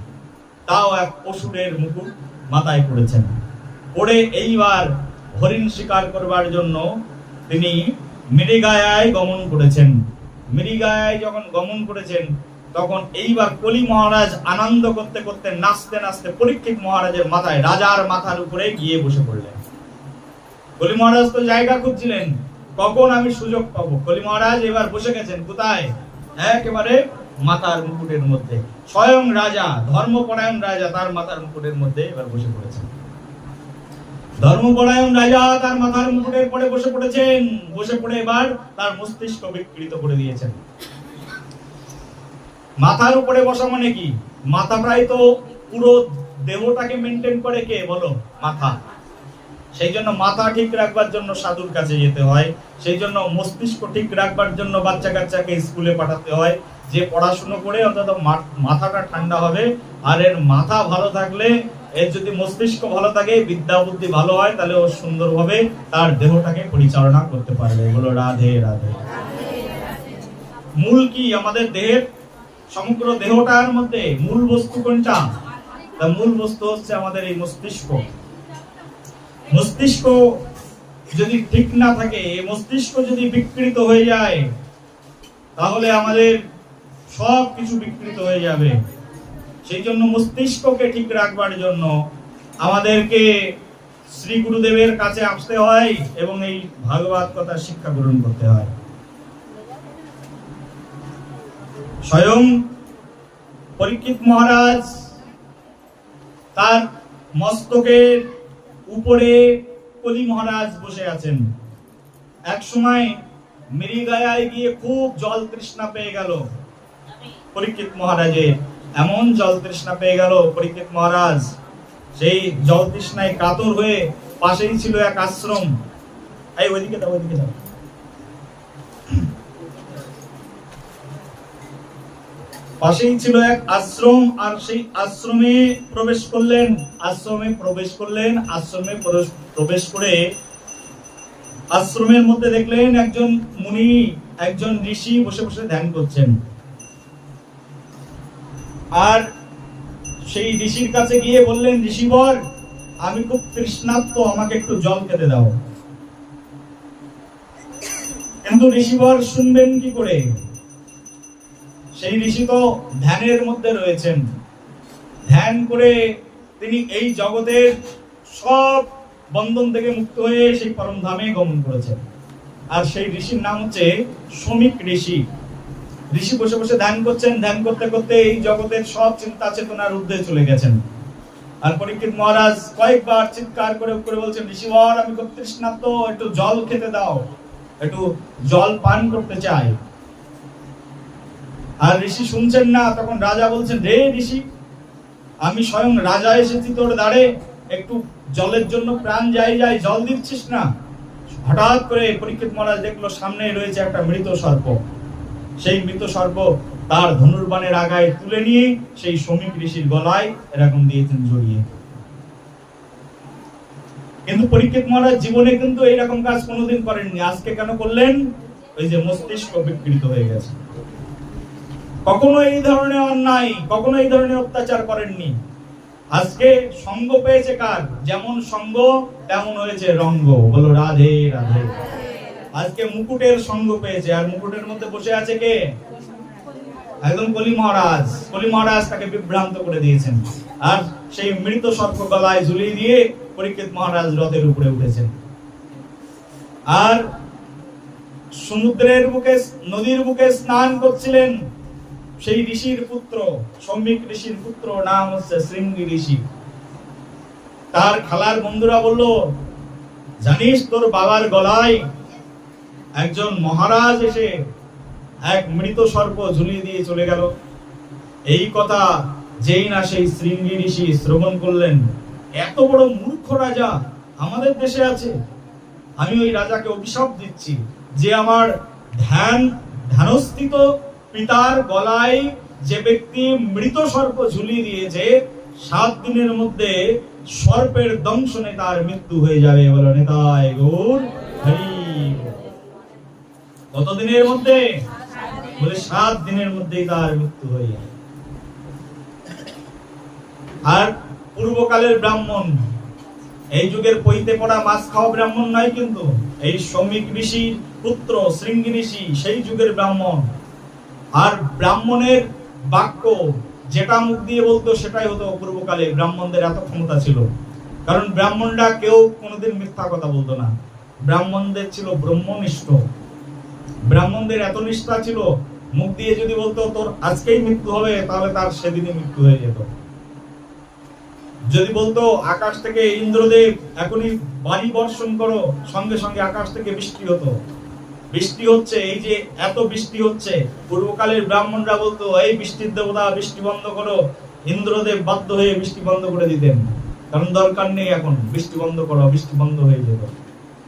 তাও এক অসুরের মুকুট মাথায় পড়েছেন। পড়ে এইবার হরিণ শিকার করবার জন্য তিনি মৃগয়ায় গমন করেছেন। মৃগয়ায় যখন গমন করেছেন তখন এইবার কলি মহারাজ আনন্দ করতে করতে নাচতে নাচতে পরীক্ষিত মহারাজের মাথায়, রাজার মাথার উপরে গিয়ে বসে পড়লেন। কলি মহারাজ তো জায়গা খুঁজছিলেন কখন আমি সুযোগ পাবো। কলি মহারাজ এবার বসে গেছেন কোথায়? একেবারে মাথার মুকুটের মধ্যে। স্বয়ং রাজা, ধর্মপরায়ণ রাজা তার মাথার মুকুটের মধ্যে এবার বসে পড়েছেন। ধর্মপরায়ণ রাজা তার মাথার মুকুটের পরে বসে পড়েছেন। বসে পড়ে এবার তার মস্তিষ্ক বিকৃত করে দিয়েছেন। মাথার উপরে বসা মানে কি? মাথাটাই তো পুরো দেহটাকে মেনটেন করে কে বলো? মাথা। সেই জন্য মাথা ঠিক রাখবার জন্য সাধুর কাছে যেতে হয়। সেই জন্য মস্তিষ্ক ঠিক রাখবার জন্য বাচ্চা কাচ্চাকে স্কুলে পাঠাতে হয়, যে পড়াশোনা করে অন্তত মাথাটা ঠান্ডা হবে। আর এর মাথা ভালো থাকলে, এর যদি মস্তিষ্ক ভালো থাকে, বিদ্যা বুদ্ধি ভালো হয়, তাহলে ও সুন্দরভাবে তার দেহটাকে পরিচালনা করতে পারবে। বলো রাধে রাধে। মূল কি আমাদের দেহের? সমগ্র দেহটার মধ্যে মূল বস্তু কোনটা? মূল বস্তু হচ্ছে আমাদের এই মস্তিষ্ক। মস্তিষ্ক যদি ঠিক না থাকে, মস্তিষ্ক যদি বিকৃত হয়ে যায়, তাহলে আমাদের সব কিছু বিকৃত হয়ে যাবে। সেই জন্য মস্তিষ্ককে ঠিক রাখবার জন্য আমাদেরকে শ্রী গুরুদেবের কাছে আসতে হয় এবং এই ভাগবত কথা শিক্ষা গ্রহণ করতে হয়। স্বয়ং পরীক্ষিত মহারাজ তার মস্তকের উপরে কলি মহারাজ বসে আছেন। এক সময় মৃগয়ায় গিয়ে খুব জল তৃষ্ণা পেয়ে গেল পরীক্ষিত মহারাজের। এমন জল তৃষ্ণা পেয়ে গেল পরীক্ষিত মহারাজ সেই জল তৃষ্ণায় কাতর হয়ে, পাশেই ছিল এক আশ্রম। এই ওইদিকে দাও, ওইদিকে দাও। পাশেই ছিল এক আশ্রম, আর সেই আশ্রমে প্রবেশ করলেন। আশ্রমে প্রবেশ করে আশ্রমের মধ্যে দেখলেন একজন মুনি, একজন ঋষি বসে বসে ধ্যান করছেন। আর সেই ঋষির কাছে গিয়ে বললেন, ঋষিবর, আমি খুব তৃষ্ণার্ত, আমাকে একটু জল খেতে দাও। কিন্তু ঋষিবর শুনবেন কি করে? সেই ঋষি তো ধ্যানের মধ্যে রয়েছেন। ধ্যান করে তিনি এই জগতের সব বন্ধন থেকে মুক্ত হয়ে সেই পরম ধামে গমন করেছেন। আর সেই ঋষির নাম হচ্ছে শমিক ঋষি। ঋষি বসে বসে ধ্যান করছেন। ধ্যান করতে করতে এই জগতের সব চিন্তা চেতনার ঊর্ধ্বে চলে গেছেন। আর পরীক্ষিত মহারাজ কয়েকবার চিৎকার করে বলছেন, ঋষিবর, আমি খুব তৃষ্ণার্ত, একটু জল খেতে দাও, একটু জল পান করতে চাই। আর ঋষি শুনছেন না। তখন রাজা বলছেন, রে ঋষি, আমি স্বয়ং রাজা এসেছি তোর দ্বারে, একটু জলের জন্য প্রাণ যাই জল দিচ্ছিস না। হঠাৎ করে পরীক্ষিত মহারাজ দেখলো সামনে রয়েছে একটা মৃত সর্প। সেই মৃত সর্প তার ধনুর্বাণের আগায় তুলে নিয়ে সেই শমিক ঋষির গলায় এরকম দিয়েছেন জড়িয়ে। কিন্তু পরীক্ষিত মহারাজ জীবনে কিন্তু এইরকম কাজ কোনোদিন করেননি। আজকে কেন করলেন? ওই যে মস্তিষ্ক বিকৃত হয়ে গেছে। কখনো এই ধরনের অন্যায়, কখনো এই ধরনের অত্যাচার করেননি। আজকে সঙ্গ পেয়েছে কার? যেমন সঙ্গ তেমন হয়েছে রঙ্গ। বলো রাধে রাধে। আজকে মুকুটের সঙ্গ পেয়েছে, আর মুকুটের মধ্যে বসে আছে কে? একদম কলি মহারাজ। কলি মহারাজ তাকে বিভ্রান্ত করে দিয়েছেন। আর সেই মৃত সর্প গলায় ঝুলিয়ে দিয়ে পরীক্ষিত মহারাজ রথের উপরে উঠেছেন। আর সমুদ্রের বুকে, নদীর বুকে স্নান করছিলেন সেই ঋষির পুত্র, শমিক ঋষির পুত্র, নাম হচ্ছে শৃঙ্গি ঋষি। তার খালার বন্ধুরা বলল, জানিস তোর বাবার গলায় একজন মহারাজ এসে এক মৃত সর্প ঝুলিয়ে দিয়ে চলে গেল। এই কথা যেই না সেই শৃঙ্গি ঋষি শ্রবণ করলেন, এত বড় মূর্খ রাজা আমাদের দেশে আছে। আমি ওই রাজাকে অভিশাপ দিচ্ছি যে আমার ধ্যানস্থিত পিতার গলায় যে ব্যক্তি মৃত সর্প ঝুলিয়ে দিয়েছে, 7 দিনের মধ্যে সর্পের দংশনে তার মৃত্যু হয়ে যাবে। বলো নিতাই গৌর হরি। কত দিনের মধ্যে? বলে 7 দিনের মধ্যেই তার মৃত্যু হয়ে যাবে। আর পূর্বকালের ব্রাহ্মণ, এই যুগের পইতে পড়া মাছ খাওয়া ব্রাহ্মণ নয়, কিন্তু এই শমিক ঋষির পুত্র শৃঙ্গি ঋষি সেই যুগের ব্রাহ্মণ। আর ব্রাহ্মণের বাক্য যেটা মুখ দিয়ে বলতো সেটাই হতো। পূর্বকালে ব্রাহ্মণদের এত ক্ষমতা ছিল, কারণ ব্রাহ্মণরা কেউ কোনোদিন মিথ্যা কথা বলতো না। ব্রাহ্মণদের ছিল ব্রহ্মনিষ্ঠ। ব্রাহ্মণদের এত নিষ্ঠা ছিল, মুখ দিয়ে যদি বলতো তোর আজকেই মৃত্যু হবে, তাহলে তার সেদিনই মৃত্যু হয়ে যেত। যদি বলতো আকাশ থেকে ইন্দ্রদেব এখনই বাড়ি বর্ষণ করো, সঙ্গে সঙ্গে আকাশ থেকে বৃষ্টি হতো। বৃষ্টি হচ্ছে, এই যে এত বৃষ্টি হচ্ছে, পূর্বকালের ব্রাহ্মণরা বলতো এই বৃষ্টির দেবতা বৃষ্টি বন্ধ করো। ইন্দ্রদেব বাধ্য হয়ে বৃষ্টি বন্ধ করে দিতেন, কারণ দরকার নেই এখন, বৃষ্টি বন্ধ করো, বৃষ্টি বন্ধ হয়ে যেত।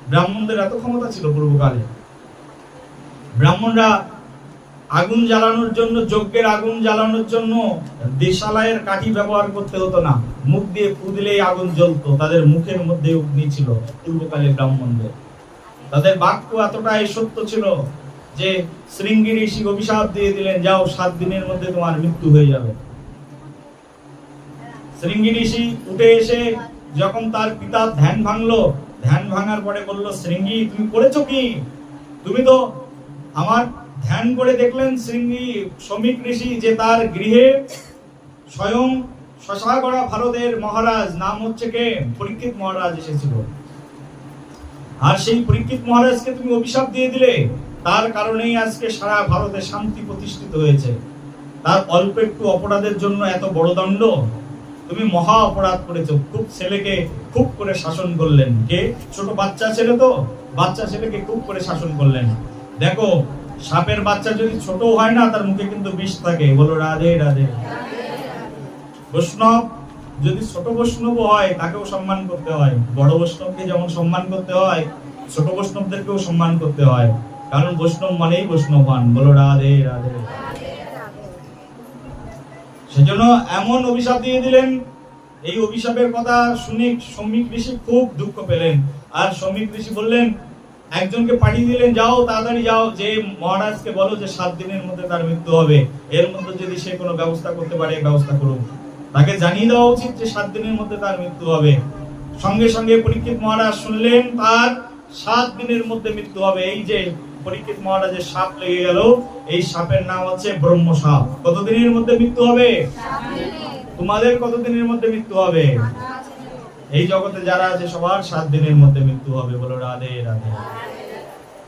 ব্রাহ্মণদের এত ক্ষমতা ছিল পূর্বকালে। ব্রাহ্মণরা আগুন জ্বালানোর জন্য, যজ্ঞের আগুন জ্বালানোর জন্য দেশালাইয়ের কাঠি ব্যবহার করতে হতো না, মুখ দিয়ে ফু দিলেই আগুন জ্বলতো। তাদের মুখের মধ্যে অগ্নি ছিল পূর্বকালে ব্রাহ্মণদের। তাদের বাক্য এতটাই সত্য ছিল যে শৃঙ্গি ঋষি অভিশাপ দিয়ে দিলেন, যাও 7 দিনের মধ্যে তোমার মৃত্যু হয়ে যাবে। শৃঙ্গি ঋষি উঠে এসে যখন তার পিতা ধ্যান ভাঙলো, ধ্যান ভাঙার পরে বলল, শৃঙ্গি তুমি করেছো কি? তুমি তো আমার ধ্যান করে দেখলেন শৃঙ্গি শমিক ঋষি যে তার গৃহে স্বয়ং শশাগড়া ভারতের মহারাজ, নাম হচ্ছে কে, পরীক্ষিত মহারাজ এসেছিল। আর সেই পরীক্ষিত মহারাজকে তুমি অভিশাপ দিয়ে দিলে, তার কারণেই আজকে সারা ভারতে শান্তি প্রতিষ্ঠিত হয়েছে। তার অল্প একটু অপরাধের জন্য এত বড় দণ্ড? তুমি মহা অপরাধ করেছো। খুব ছেলেকে খুব করে শাসন করলেন। কে? ছোট বাচ্চা ছেলে, তো বাচ্চা ছেলেকে খুব করে শাসন করলেন। দেখো, সাপের বাচ্চা যদি ছোট হয় না, তার মুখে কিন্তু বিষ থাকে। বলো রাধে রাধে। বৈষ্ণব যদি ছোট বৈষ্ণব হয়, তাকেও সম্মান করতে হয়। বড় বৈষ্ণবকে যেমন সম্মান করতে হয়, ছোট বৈষ্ণবদেরকেও সম্মান করতে হয়, কারণ বৈষ্ণব মানেই বৈষ্ণবান। বলো রাধে রাধে। সেজন্য এমন অভিশাপ দিয়ে দিলেন। এই অভিশাপের কথা শুনে শ্রমিক ঋষি খুব দুঃখ পেলেন। আর শ্রমিক ঋষি বললেন, একজনকে পাঠিয়ে দিলেন, যাও তাড়াতাড়ি যাও, যে মহারাজকে বলো যে 7 দিনের মধ্যে তার মৃত্যু হবে। এর মধ্যে যদি সে কোনো ব্যবস্থা করতে পারে, ব্যবস্থা করুক। তাকে জানিয়ে দেওয়া উচিত যে 7 দিনের মধ্যে তার মৃত্যু হবে। সঙ্গে সঙ্গে পরীক্ষিত মহারাজ শুনলেন তার 7 দিনের মধ্যে মৃত্যু হবে। এই যে পরীক্ষিত মহারাজের সাপ লেগে গেল, এই সাপের নাম হচ্ছে ব্রহ্ম সাপ। কত দিনের মধ্যে মৃত্যু হবে? তোমাদের কত দিনের মধ্যে মৃত্যু হবে? এই জগতে যারা আছে সবার 7 দিনের মধ্যে মৃত্যু হবে। বলো রাধে রাধে।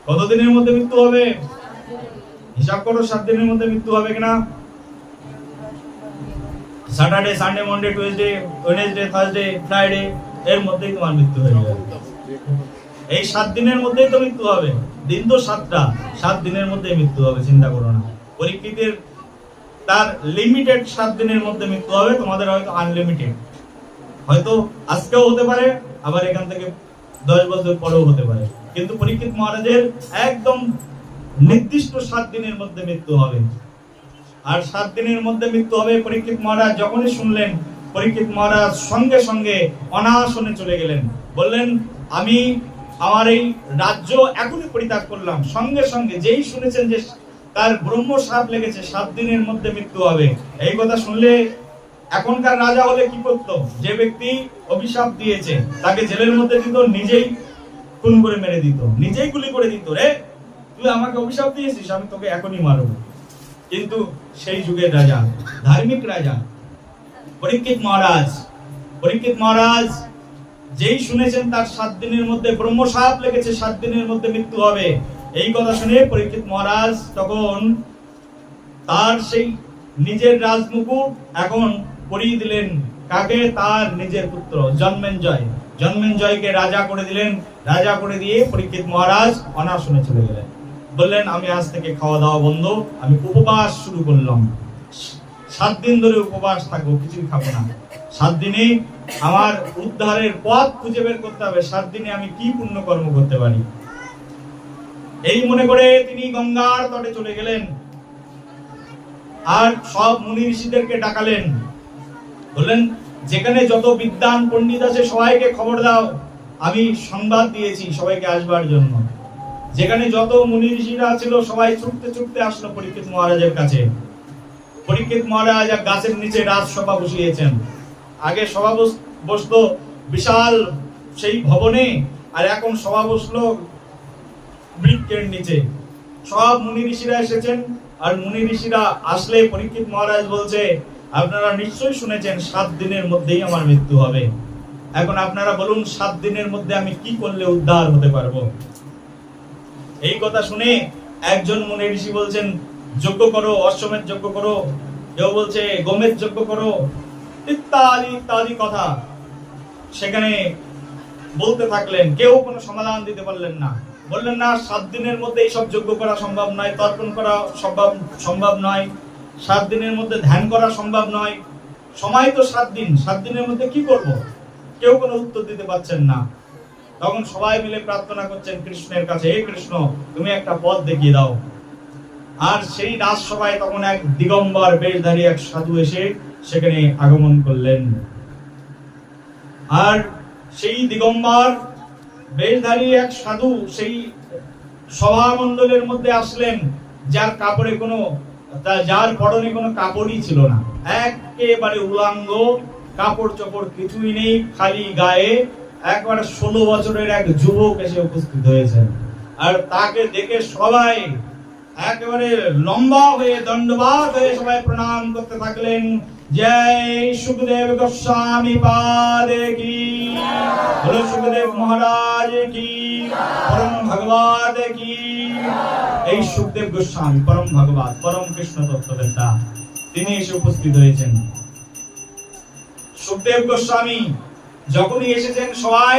কত দিনের মধ্যে মৃত্যু হবে? হিসাব করো, 7 দিনের মধ্যে মৃত্যু হবে কিনা। Saturday, Sunday, Monday, Tuesday, Wednesday, Thursday, Friday, এর মধ্যেই তোমার মৃত্যু হয়ে যাবে। এই 7 দিনের মধ্যেই তো মৃত্যু হবে। দিন তো 7টা, 7 দিনের মধ্যে মৃত্যু হবে। চিন্তা করো না। পরীক্ষিতের তার লিমিটেড 7 দিনের মধ্যে মৃত্যু হবে, তোমাদের হয়তো আনলিমিটেড। হয়তো আজকেও হতে পারে, আবার এখান থেকে 10 বছর পরেও হতে পারে। কিন্তু পরীক্ষিত মহারাজের একদম নির্দিষ্ট 7 দিনের মধ্যে মৃত্যু হবে। আর 7 দিনের মধ্যে মৃত্যু হবে। পরীক্ষিত মহারাজ যখনই শুনলেন, পরীক্ষিত মহারাজ সঙ্গে সঙ্গে অনাসনে চলে গেলেন। বললেন, আমি আমার এই রাজ্য এখনই পরিত্যাগ করলাম। সঙ্গে সঙ্গে যেই শুনেছেন যে তার ব্রহ্ম সাপ লেগেছে, 7 দিনের মধ্যে মৃত্যু হবে, এই কথা শুনলে এখনকার রাজা হলে কি করতো? যে ব্যক্তি অভিশাপ দিয়েছে তাকে জেলের মধ্যে দিত, নিজেই খুন করে মেরে দিত, নিজেই গুলি করে দিত। রে, তুই আমাকে অভিশাপ দিয়েছিস, আমি তোকে এখনই মারব। কিন্তু সেই যুগের রাজা, ধার্মিক রাজা পরীক্ষিত মহারাজ যেই শুনেছেন তার 7 দিনের মধ্যে ব্রহ্ম সাপ লেগেছে, 7 দিনের মধ্যে মৃত্যু হবে, এই কথা শুনে পরীক্ষিত মহারাজ তখন তার সেই নিজের রাজমুকুট এখন পরিয়ে দিলেন। কাকে? তার নিজের পুত্র জন্মেঞ্জয়কে রাজা করে দিলেন। রাজা করে দিয়ে পরীক্ষিত মহারাজ অনাসনে চলে গেলেন। বললেন, আমি আজ থেকে খাওয়া দাওয়া বন্ধ, আমি উপবাস শুরু করলাম। 7 দিন ধরে উপবাস থাকবো, কিছুই খাবো না। 7 দিনে আমার উদ্ধারের পথ খুঁজে বের করতে হবে। 7 দিনে আমি কি পুণ্য কর্ম করতে পারি, এই মনে করে তিনি গঙ্গার তটে চলে গেলেন। আর সব মুনি ঋষিদেরকে ডাকালেন। বললেন, যেখানে যত বিদ্বান পণ্ডিত আছে সবাইকে খবর দাও, আমি সংবাদ দিয়েছি সবাইকে আসবার জন্য। যেখানে যত মুনি ঋষিরা ছিল সবাই ছুটতে ছুটতে আসলো পরীক্ষিত মহারাজের কাছে। পরীক্ষিত মহারাজ এক গাছের নিচে রাজসভা বসিয়েছেন। আগে সভা বসতো বিশাল সেই ভবনে, আর এখন সভা বসলো বৃক্ষের নিচে। সব মুনি ঋষিরা এসেছেন। আর মুনি ঋষিরা আসলে পরীক্ষিত মহারাজ বলছে, আপনারা নিশ্চয়ই শুনেছেন 7 দিনের মধ্যেই আমার মৃত্যু হবে। এখন আপনারা বলুন, 7 দিনের মধ্যে আমি কি করলে উদ্ধার হতে পারবো? এই কথা শুনে একজন মুনি ঋষি বলছেন, যজ্ঞ করো, অশ্বমেধ যজ্ঞ করো। কেউ বলছে গোমেধ যজ্ঞ করো, ইত্যাদি ইত্যাদি কথা সেখানে বলতে থাকলেন। কেউ কোনো সমাধান দিতে পারলেন না। বললেন, না, 7 দিনের মধ্যে এইসব যজ্ঞ করা সম্ভব নয়, তর্পণ করা সম্ভব নয়, 7 দিনের মধ্যে ধ্যান করা সম্ভব নয়। সময় তো 7 দিন, 7 দিনের মধ্যে কি করব? কেউ কোনো উত্তর দিতে পারছেন না। তখন সবাই মিলে প্রার্থনা করছেন কৃষ্ণের কাছে, হে কৃষ্ণ, তুমি একটা পথ দেখিয়ে দাও। আর সেই রাজসভায় তখন এক দিগম্বর বেশধারী এক সাধু এসে সেখানে আগমন করলেন। আর সেই দিগম্বর বেশধারী এক সাধু সেই সভা মণ্ডলের মধ্যে আসলেন, যার পরনে কোনো কাপড়ই ছিল না, একেবারে উলাঙ্গ, কাপড় চোপড় কিছুই নেই, খালি গায়ে। একবারে 16 বছরের এক যুবক এসে উপস্থিত হয়েছেন। আর তাকে দেখে সবাই একেবারে লম্বা হয়ে দণ্ডবাদ হয়ে সবাই প্রণাম করতে থাকলেন। जय सुखदेव गोस्वामी पाद की, बोलो सुखदेव महाराज की, परम भगवान की। এই সুখদেব গোস্বামী পরম ভগবান পরম কৃষ্ণ তত্ত্ববেত্তা তিনি এসে উপস্থিত হয়েছেন। সুখদেব গোস্বামী যখনই এসেছেন সবাই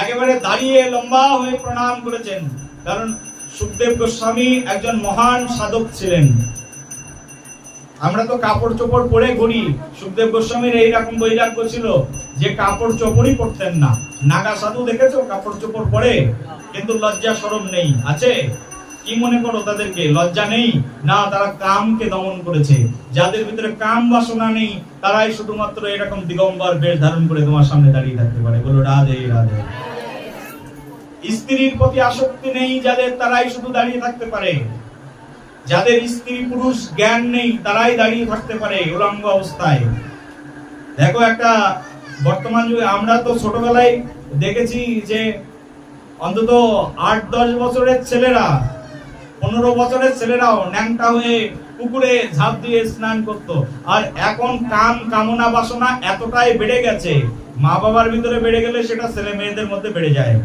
একেবারে দাঁড়িয়ে লম্বা হয়ে প্রণাম করেছেন, কারণ সুখদেব গোস্বামী একজন মহান সাধক ছিলেন। আমরা তো কাপড় চোপড় পরে ঘুরি, সুখদেব গোস্বামীর এইরকম বৈরাগ্য ছিল যে কাপড় চোপড়ই পরতেন না। নাগা সাধু দেখেছো কাপড় চোপড় পরে, কিন্তু লজ্জা শরম নেই। আছে কি মনে করো তাদেরকে লজ্জা নেই? না, তারা কামকে দমন করেছে। যাদের ভিতরে কাম বাসনা নেই তারাই শুধুমাত্র এরকম দিগম্বর বেশ ধারণ করে তোমার সামনে দাঁড়িয়ে থাকতে পারে। বলো রাধে রাধে। স্ত্রীর প্রতি আসক্তি নেই যাদের, তারাই শুধু দাঁড়িয়ে থাকতে পারে। যাদের স্ত্রী পুরুষ জ্ঞান নেই তারাই দাঁড়িয়ে থাকতে পারে উলঙ্গ অবস্থায়। দেখো একটা বর্তমান যুগে আমরা তো ছোটবেলায় দেখেছি যে অন্তত 8-10 বছরের ছেলেরা, 15 বছরের ছেলেরাও ন্যাংটা হয়ে পুকুরে ঝাঁপ দিয়ে স্নান করত। আর এখন কাম কামনা বাসনা এতটাই বেড়ে গেছে, মা বাবার ভিতরে বেড়ে গেলে সেটা ছেলে মেয়েদের মধ্যে বেড়ে যায়।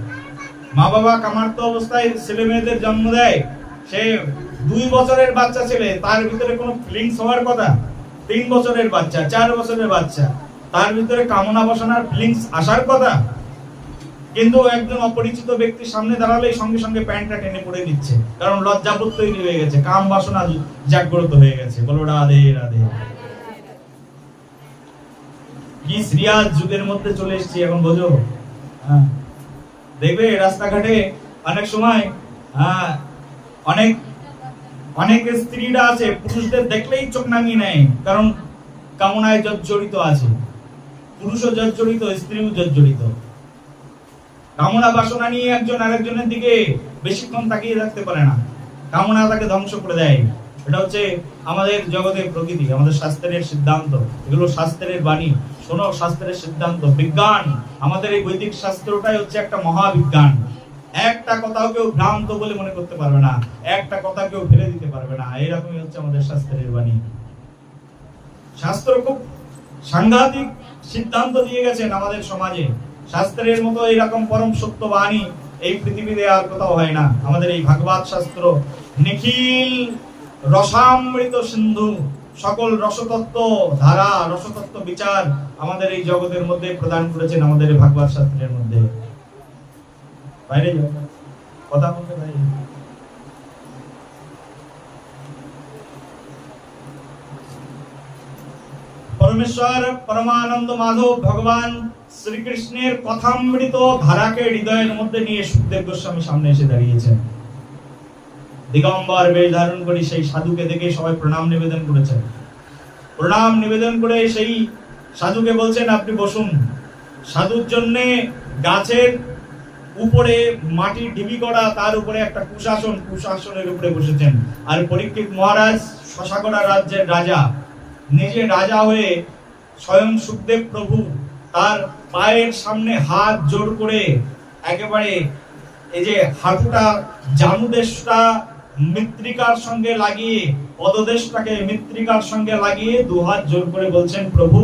মা বাবা কামার্ত অবস্থায় ছেলে মেয়েদের জন্ম দেয়, সে 2 বছরের বাচ্চা ছেলে, তার ভিতরে কোনো ফিলিংস হওয়ার কথা। 3 বছরের বাচ্চা, 4 বছরের বাচ্চা, তার ভিতরে কামনা বাসনার ফিলিংস আসার কথা। কিন্তু একজন অপরিচিত ব্যক্তির সামনে দাঁড়ালেই সঙ্গে সঙ্গে প্যান্টটা টেনে পড়ে দিচ্ছে, কারণ লজ্জাবোধ তৈরি হয়ে গেছে, কাম বাসনা জাগ্রত হয়ে গেছে। বলো রাধে রাধে। কি সিরিয়াস যুগের মধ্যে চলে এসেছি এখন, বোঝো? দেখবে রাস্তাঘাটে অনেক সময় অনেক অনেক স্ত্রীরা আছে পুরুষদের দেখলেই চোখ নামিয়ে নেয়, কারণ কামনায় জর্জরিত আছে। পুরুষও জর্জরিত, স্ত্রীও জর্জরিত। কামনা বাসনা নিয়ে একজন আরেকজনের দিকে বেশিক্ষণ তাকিয়ে থাকতে পারে না, কামনা তাকে ধ্বংস করে দেয়। এটা হচ্ছে আমাদের জগতের প্রকৃতি, আমাদের শাস্ত্রের সিদ্ধান্ত। এগুলো শাস্ত্রের বাণী, শোনো শাস্ত্রের সিদ্ধান্ত। বিজ্ঞান, আমাদের এই বৈদিক শাস্ত্রটাই হচ্ছে একটা মহাবিজ্ঞান। একটা কথাও কেউ ভ্রান্ত বলে মনে করতে পারবে না, একটা কথা কেউ ফেলে দিতে পারবে না। এরকমই হচ্ছে আমাদের শাস্ত্রের বাণী। শাস্ত্র খুব সাংঘাতিক সিদ্ধান্ত দিয়ে গেছেন আমাদের সমাজে। শাস্ত্রের মতো এরকম পরম সত্য বাণী এই পৃথিবীতে আর কোথাও হয় না। আমাদের এই ভাগবত শাস্ত্র নিখিল রসামৃত সিন্ধু, সকল রসতত্ত্ব ধারা, রসতত্ত্ব বিচার আমাদের এই জগতের মধ্যে প্রদান করেছেন আমাদের এই ভাগবত শাস্ত্রের মধ্যে। বাইরে যাও, কথা বলতে বাইরে। পরমেশ্বর পরমানন্দ মাধব ভগবান শ্রীকৃষ্ণের কথামৃত ধারাকে হৃদয়ের মধ্যে নিয়ে সুখদেব গোস্বামী সামনে এসে দাঁড়িয়েছেন। দিগম্বর বেশ ধারণ করে সেই সাধুকে দেখে সবাই প্রণাম নিবেদন করেছেন। প্রণাম নিবেদন করে সেই সাধুকে বলছেন আপনি বসুন। সাধুর জন্য গাছের উপরে মাটির ঢিবি করা, তার উপরে একটা কুশাসন, কুশাসনের উপরে বসেছেন। আর পরীক্ষিত মহারাজ শশাগড়া রাজ্যের রাজা, নিজে রাজা হয়ে স্বয়ং সুখদেব প্রভু তার পায়ের সামনে হাত জোর করে একেবারে এই যে হাঁটুটা জানুদেশটা মৃত্তিকার সঙ্গে লাগিয়ে, পদদেশটাকে মৃত্তিকার সঙ্গে লাগিয়ে 2 হাত জোর করে বলছেন প্রভু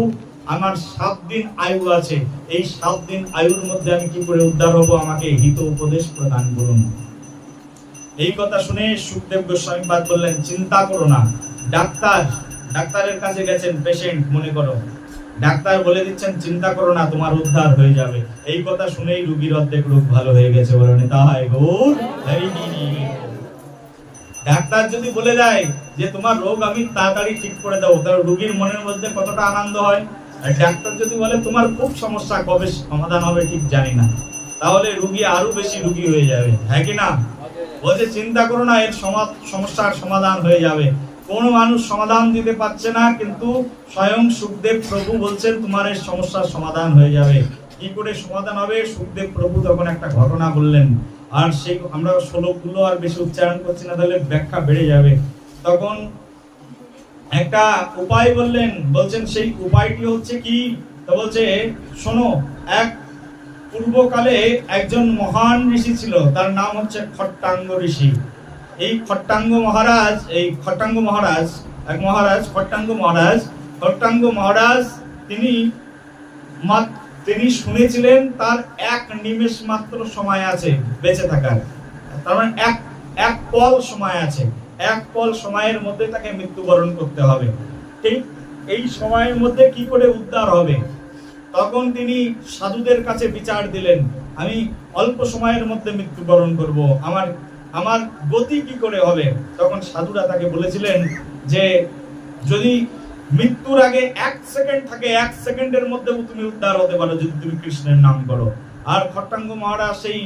আমার 7 দিন আয়ু আছে, এই 7 দিন আয়ুর মধ্যে আমি কি করে উদ্ধার হব, আমাকে হিত উপদেশ প্রদান করুন। এই কথা শুনে সুখদেব গোস্বামী পাদ বললেন চিন্তা করো না। ডাক্তারের কাছে গেছেন, পেশেন্ট মনে করো, ডাক্তার বলে দিচ্ছেন চিন্তা করো না তোমার উদ্ধার হয়ে যাবে। এই কথা শুনেই রোগীর অর্ধেক রোগ ভালো হয়ে গেছে। বলেন তাই গৌর হরি। ডাক্তার যদি বলে দেয় যে তোমার রোগ আমি তাড়াতাড়ি ঠিক করে দেবো, তাহলে রোগীর মনের মধ্যে কতটা আনন্দ হয়। আর ডাক্তার যদি বলে তোমার খুব সমস্যা, কবে সমাধান হবে ঠিক জানি না, তাহলে রোগী আরো বেশি রোগী হয়ে যাবে, হ্যাঁ কি না? বলছে চিন্তা করো না, এর সমস্যার সমাধান হয়ে যাবে। কোন মানুষ সমাধান দিতে পারছে না, কিন্তু স্বয়ং সুখদেব প্রভু বলছেন তোমার এই সমস্যার সমাধান হয়ে যাবে। কি করে সমাধান হবে? সুখদেব প্রভু তখন একটা ঘটনা বললেন, আর সেই আমরা শ্লোকগুলো আর বেশি উচ্চারণ করছি না, তাহলে ব্যাখ্যা বেড়ে যাবে। তখন একটা উপায় বললেন, বলছেন সেই উপায়টি হচ্ছে কি? তো বলছে শোনো, এক পূর্বকালে একজন মহান ঋষি ছিল, তার নাম হচ্ছে খট্টাঙ্গ ঋষি। এই খট্টাঙ্গ মহারাজ খট্টাঙ্গ মহারাজ তিনি শুনেছিলেন তার এক নিমেষ মাত্র সময় আছে বেঁচে থাকার, তার মানে এক পল সময় আছে, এক পল সময়ের মধ্যে তাকে মৃত্যুবরণ করতে হবে। ঠিক এই সময়ের মধ্যে কি করে উদ্ধার হবে? তখন তিনি সাধুদের কাছে বিচার দিলেন, আমি অল্প সময়ের মধ্যে মৃত্যুবরণ করব, আমার গতি কি করে হবে? তখন সাধুরা তাকে বলেছিলেন যে যদি মৃত্যুর আগে 1 সেকেন্ড থাকে, 1 সেকেন্ডের মধ্যে তুমি উদ্ধার হতে পারো যদি তুমি কৃষ্ণের নাম করো। আর খট্টাঙ্গ মহারাজ সেই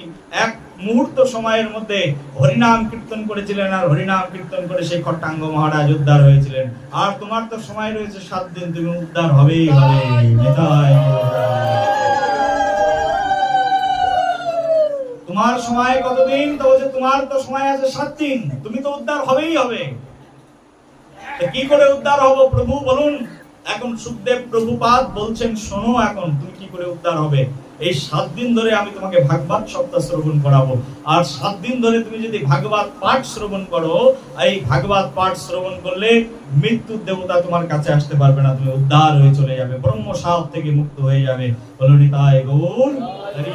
এক মুহূর্ত সময়ের মধ্যে হরিনাম কীর্তন করেছিলেন, আর হরিনাম কীর্তন করে সেই খট্টাঙ্গ মহারাজ উদ্ধার হয়েছিলেন। আর তোমার তো সময় রয়েছে 7 দিন, তুমি উদ্ধার হবেই হবে। তোমার সময় কতদিন? তো বলছে তোমার তো সময় আছে 7 দিন, তুমি তো উদ্ধার হবেই হবে। কি করে উদ্ধার হব প্রভু বলুন? এখন সুখদেব প্রভুপাদ বলছেন, শোনো এখন তুমি কি করে উদ্ধার হবে। এই 7 দিন ধরে আমি তোমাকে ভাগবত সপ্তাহ শ্রবণ করাবো, আর 7 দিন ধরে তুমি যদি ভাগবত পাঠ শ্রবণ করো, এই ভাগবত পাঠ শ্রবণ করলে মৃত্যুর দেবতা তোমার কাছে আসতে পারবে না, তুমি উদ্ধার হয়ে চলে যাবে, ব্রহ্মশাপ থেকে মুক্ত হয়ে যাবে। বলো নিতাই গৌর হরি।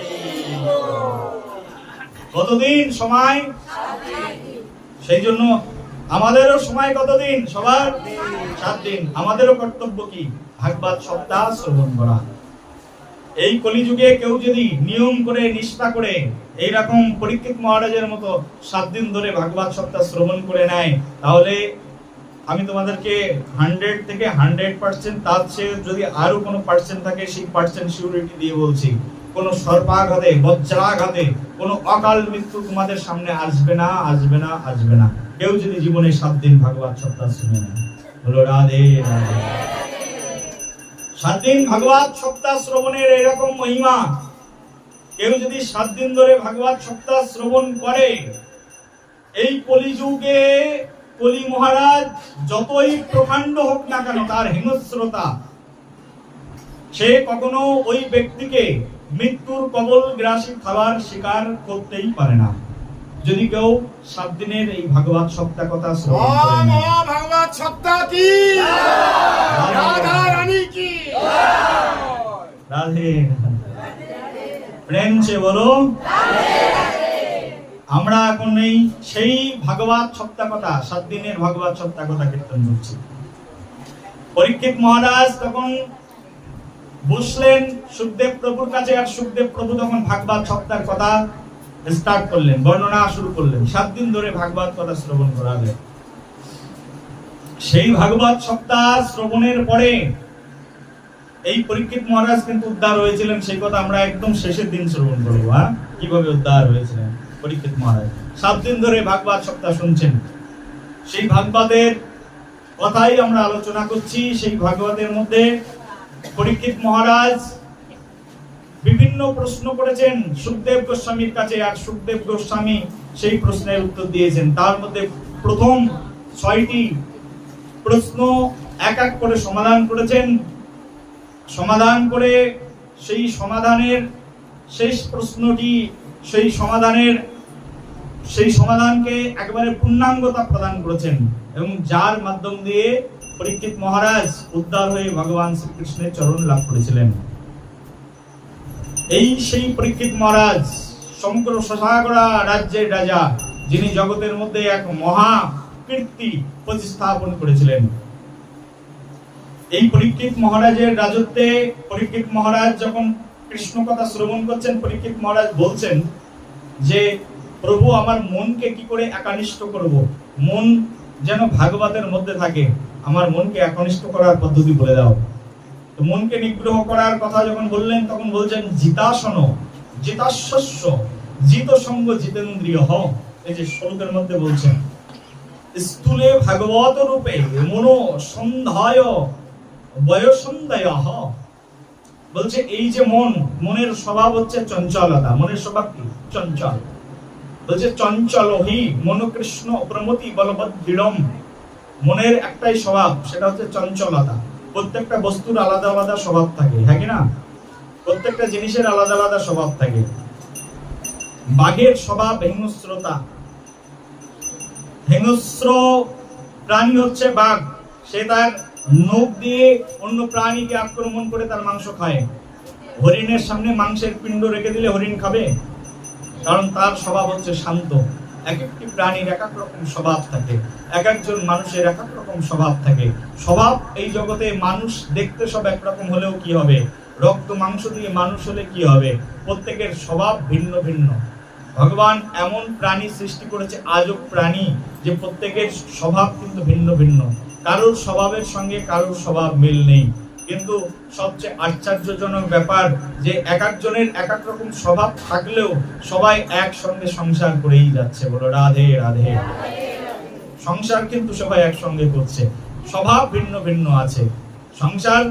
কতদিন সময়? সেই জন্য আমাদেরও সময় কতদিন? সবার 7 দিন। আমাদেরও কর্তব্য কি? ভাগবত সপ্তাহ শ্রবণ করা। এই কলিযুগে কেউ যদি নিয়ম করে, নিষ্ঠা করে এইরকম পরীক্ষিত মহারাজের মতো 7 দিন ধরে ভাগবত সপ্তাহ শ্রবণ করে নেয়, তাহলে আমি তোমাদেরকে 100 থেকে 100%, তার চেয়ে যদি আরো কোনো পার্সেন্ট থাকে সেই পার্সেন্ট সিউরিটি দিয়ে বলছি, কোনো সর্পাঘাতে, বজ্রাঘাতে, কোনো অকাল মৃত্যু তোমাদের সামনে আসবে না, আসবে না, আসবে না। কেউ যদি জীবনে 7 দিন ভাগবত সপ্তাহ শুনে নেয়। বলো রাধে রাধে। 7 দিন ভাগবত সপ্তাহ শ্রবণের এরকম মহিমা। কেউ যদি 7 দিন ধরে ভাগবত সপ্তাহ শ্রবণ করে, এই কলিযুগে কলি মহারাজ যতই প্রকাণ্ড হোক না কেন, তার হিংস্রতা, সে কখনো ওই ব্যক্তিকে মৃত্যুর কবল গ্রাসী খাবার শিকার করতেই পারে না, যদি কেউ 7 দিনের এই ভাগবত সপ্তাহ কথা শ্রবণ করে। ভাগবত সপ্তাহ কি? রাধা রানী কি? রাধে প্রেম সে বলো। আমরা এখন এই সেই ভাগবত সপ্তাহ কথা, 7 দিনের ভাগবত সপ্তাহ কথা কীর্তন করছি। পরীক্ষিত মহারাজ তখন বসলেন সুখদেব প্রভুর কাছে, আর সুখদেব প্রভু তখন ভাগবত সপ্তাহের কথা স্টার্ট করলেন, বর্ণনা শুরু করলেন। 7 দিন ধরে ভাগবত কথা শ্রবণ করাবে। সেই ভাগবত সপ্তাহ শ্রবণের পরে এই পরীক্ষিত মহারাজ কিন্তু উদ্ধার হয়েছিলেন, সেই কথা আমরা একদম শেষের দিন শ্রবণ করবো। কিভাবে উদ্ধার হয়েছিলেন পরীক্ষিত মহারাজ? 7 দিন ধরে ভাগবত সপ্তাহ শুনছেন, সেই ভাগবতের কথাই আমরা আলোচনা করছি। সেই ভাগবতের মধ্যে পরীক্ষিত মহারাজ বিভিন্ন প্রশ্ন করেছেন সুখদেব গোস্বামীর কাছে, আর সুখদেব গোস্বামী সেই প্রশ্নের উত্তর দিয়েছেন। তার মধ্যে প্রথম 6টি প্রশ্ন এক এক করে সমাধান করেছেন। সমাধান করে সেই সমাধানের শেষ প্রশ্নটি, সেই সমাধানকে একবারে পূর্ণাঙ্গতা প্রদান করেছেন, এবং যার মাধ্যম দিয়ে পরীক্ষিত মহারাজ উদ্ধার হয়ে ভগবান শ্রীকৃষ্ণের চরণ লাভ করেছিলেন। এই সেই পরীক্ষিত মহারাজ সমগ্র সাগরা রাজ্যের রাজা, যিনি জগতের মধ্যে এক মহা কীর্তি প্রতিস্থাপন করেছিলেন। এই পরীক্ষিত মহারাজের রাজত্বে পরীক্ষিত মহারাজ যখন কৃষ্ণ কথা শ্রবণ করছেন, পরীক্ষিত মহারাজ বলছেন যে প্রভু, আমার মনকে কি করে একনিষ্ঠ করব, মন যেন ভাগবতের মধ্যে থাকে, আমার মনকে একনিষ্ঠ করার পদ্ধতি বলে দাও। তো মনকে নিগ্রহ করার কথা যখন বললেন, তখন বলছেন জিতাসন জিতাস্য জিত সঙ্গ জিতেন্দ্রিয়। এই যে শ্লোকের মধ্যে বলছেন, স্থূলে ভাগবত রূপে মনো সন্ধ্যায় বয়সন্ধ্যায়। বলছে এই যে মনের স্বভাব হচ্ছে চঞ্চলতা, মনের স্বভাব কি? চঞ্চল। বলছে চঞ্চল হি মন কৃষ্ণ প্রমতি বলবৎ দৃঢ়ম। মনের একটাই স্বভাব, সেটা হচ্ছে চঞ্চলতা। প্রত্যেকটা বস্তুর আলাদা আলাদা স্বভাব থাকে, হ্যাঁ কি না? প্রত্যেকটা জিনিসের আলাদা আলাদা স্বভাব থাকে। বাঘের স্বভাব হিংস্রতা। হিংস্র প্রাণী হচ্ছে বাঘ, সে তার নখ দিয়ে অন্য প্রাণীকে আক্রমণ করে তার মাংস খায়। হরিণের সামনে মাংসের পিণ্ড রেখে দিলে হরিণ খাবে? কারণ তার স্বভাব হচ্ছে শান্ত। এক একটি প্রাণীর এক এক রকম স্বভাব থাকে, এক একজন মানুষের এক এক রকম স্বভাব থাকে। স্বভাব এই জগতে মানুষ দেখতে সব একরকম হলেও কি হবে, রক্ত মাংস দিয়ে মানুষ হলে কি হবে, প্রত্যেকের স্বভাব ভিন্ন ভিন্ন। ভগবান এমন প্রাণী সৃষ্টি করেছে, আজব প্রাণী, যে প্রত্যেকের স্বভাব কিন্তু ভিন্ন ভিন্ন। কারোর স্বভাবের সঙ্গে কারোর স্বভাব মিল নেই। কিন্তু সবচেয়ে আশ্চর্যজনক ব্যাপার যে এক একজনের এক এক রকম স্বভাব থাকলেও সবাই একসঙ্গে সংসার করেই যাচ্ছে। বলো রাধে রাধে। সংসার কিন্তু সবাই একসঙ্গে করছে, স্বভাব ভিন্ন ভিন্ন আছে। সংসার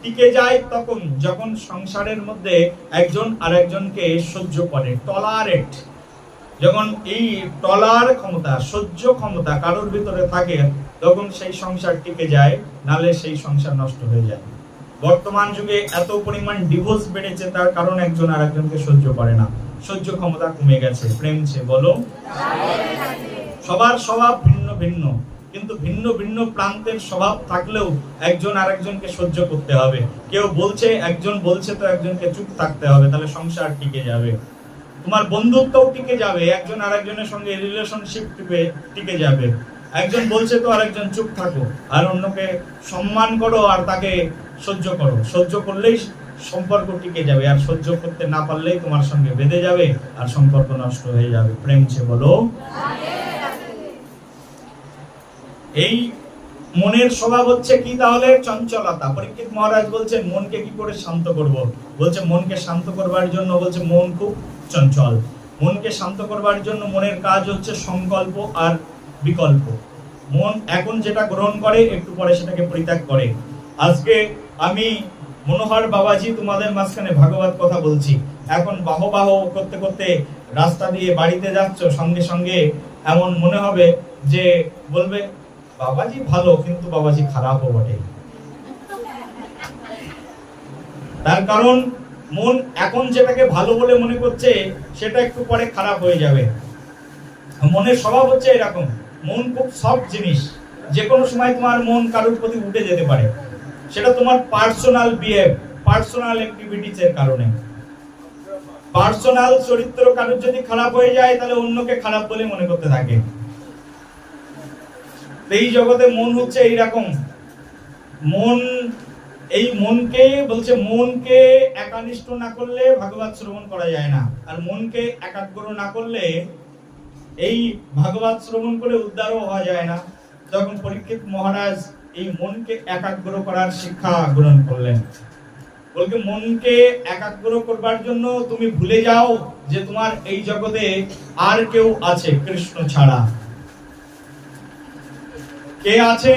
টিকে যায় তখন যখন সংসারের মধ্যে একজন আরেকজনকে সহ্য করে, টলারেট। যখন এই টলার ক্ষমতা, সহ্য ক্ষমতা কারোর ভিতরে থাকে, তখন সেই সংসার টিকে যায়, নালে সেই সংসার নষ্ট হয়ে যায়। বর্তমান যুগে এত পরিমাণ ডিভোর্স বেড়েছে, তার কারণ একজন আরেকজনকে সহ্য করে না, সহ্য ক্ষমতা কমে গেছে। প্রেমছে বলো। সবার স্বভাব ভিন্ন ভিন্ন, কিন্তু ভিন্ন ভিন্ন প্রান্তের স্বভাব থাকলেও একজন আরেকজনকে সহ্য করতে হবে। কেউ বলছে, একজন বলছে তো একজনকে চুপ থাকতে হবে, তাহলে সংসার টিকে যাবে। তোমার বন্ধুত্বও টিকে যাবে, একজন আরেকজনের সঙ্গে রিলেশনশিপ টিকে যাবে। একজন বলছে তো আরেকজন চুপ থাকো, আর অন্যকে সম্মান করো আর তাকে সহ্য করো। সহ্য করলেই সম্পর্ক টিকে যাবে, আর সহ্য করতে না পারলেই তোমার সঙ্গে বেঁধে যাবে আর সম্পর্ক নষ্ট হয়ে যাবে। প্রেমছে বলো। এই মনের স্বভাব হচ্ছে কি তাহলে? চঞ্চলতা। পরীক্ষিত মহারাজ বলছেন মনকে কি করে শান্ত করব? বলছে মনকে শান্ত করবার জন্য, বলছে মন খুব চঞ্চল। মনকে শান্ত করবার জন্য মনের কাজ হচ্ছে সংকল্প আর বিকল্প। মন এখন যেটা গ্রহণ করে, একটু পরে সেটাকে পরিত্যাগ করে। আজকে আমি মনোহর বাবাজি তোমাদের মাঝখানে ভাগবত কথা বলছি, এখন বাহ বাহ করতে করতে রাস্তা দিয়ে বাড়িতে যাচ্ছ, সঙ্গে সঙ্গে এমন মনে হবে যে বলবে বাবাজি ভালো, কিন্তু বাবাজি খারাপও বটে। তার কারণ মন এখন যেটাকে ভালো বলে মনে করছে, সেটা একটু পরে খারাপ হয়ে যাবে। মনের স্বভাব হচ্ছে এরকম, মন খুব সফট জিনিস। যে কোনো সময় তোমার মন কারোর প্রতি উঠে যেতে পারে, সেটা তোমার পার্সোনাল বিহেভ, পার্সোনাল অ্যাক্টিভিটিস এর কারণে। পার্সোনাল চরিত্র কারোর যদি খারাপ হয়ে যায়, তাহলে অন্যকে খারাপ বলে মনে করতে থাকে। এই জগতে মন হচ্ছে এইরকম। মন, এই মনকে বলছে, মনকে একানিষ্ঠ না করলে ভাগবত শ্রবণ করা যায় না, আর মনকে একাগ্র না করলে এই ভাগবত শ্রবণ করে উদ্ধারও হওয়া যায় না। তখন পরীক্ষিত মহারাজ এই মনকে একাগ্র করার শিক্ষা গ্রহণ করলেন। বলকে মনকে একাগ্র করবার জন্য তুমি ভুলে যাও যে তোমার এই জগতে আর কেউ আছে কৃষ্ণ ছাড়া। কে আছে?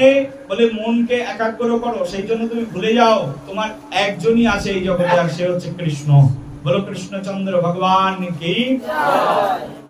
বলে মনকে একাগ্র করো, সেই জন্য তুমি ভুলে যাও তোমার একজনই আছে এই জগতে, আর সে হচ্ছে কৃষ্ণ। বলো কৃষ্ণচন্দ্র ভগবান কি জয়।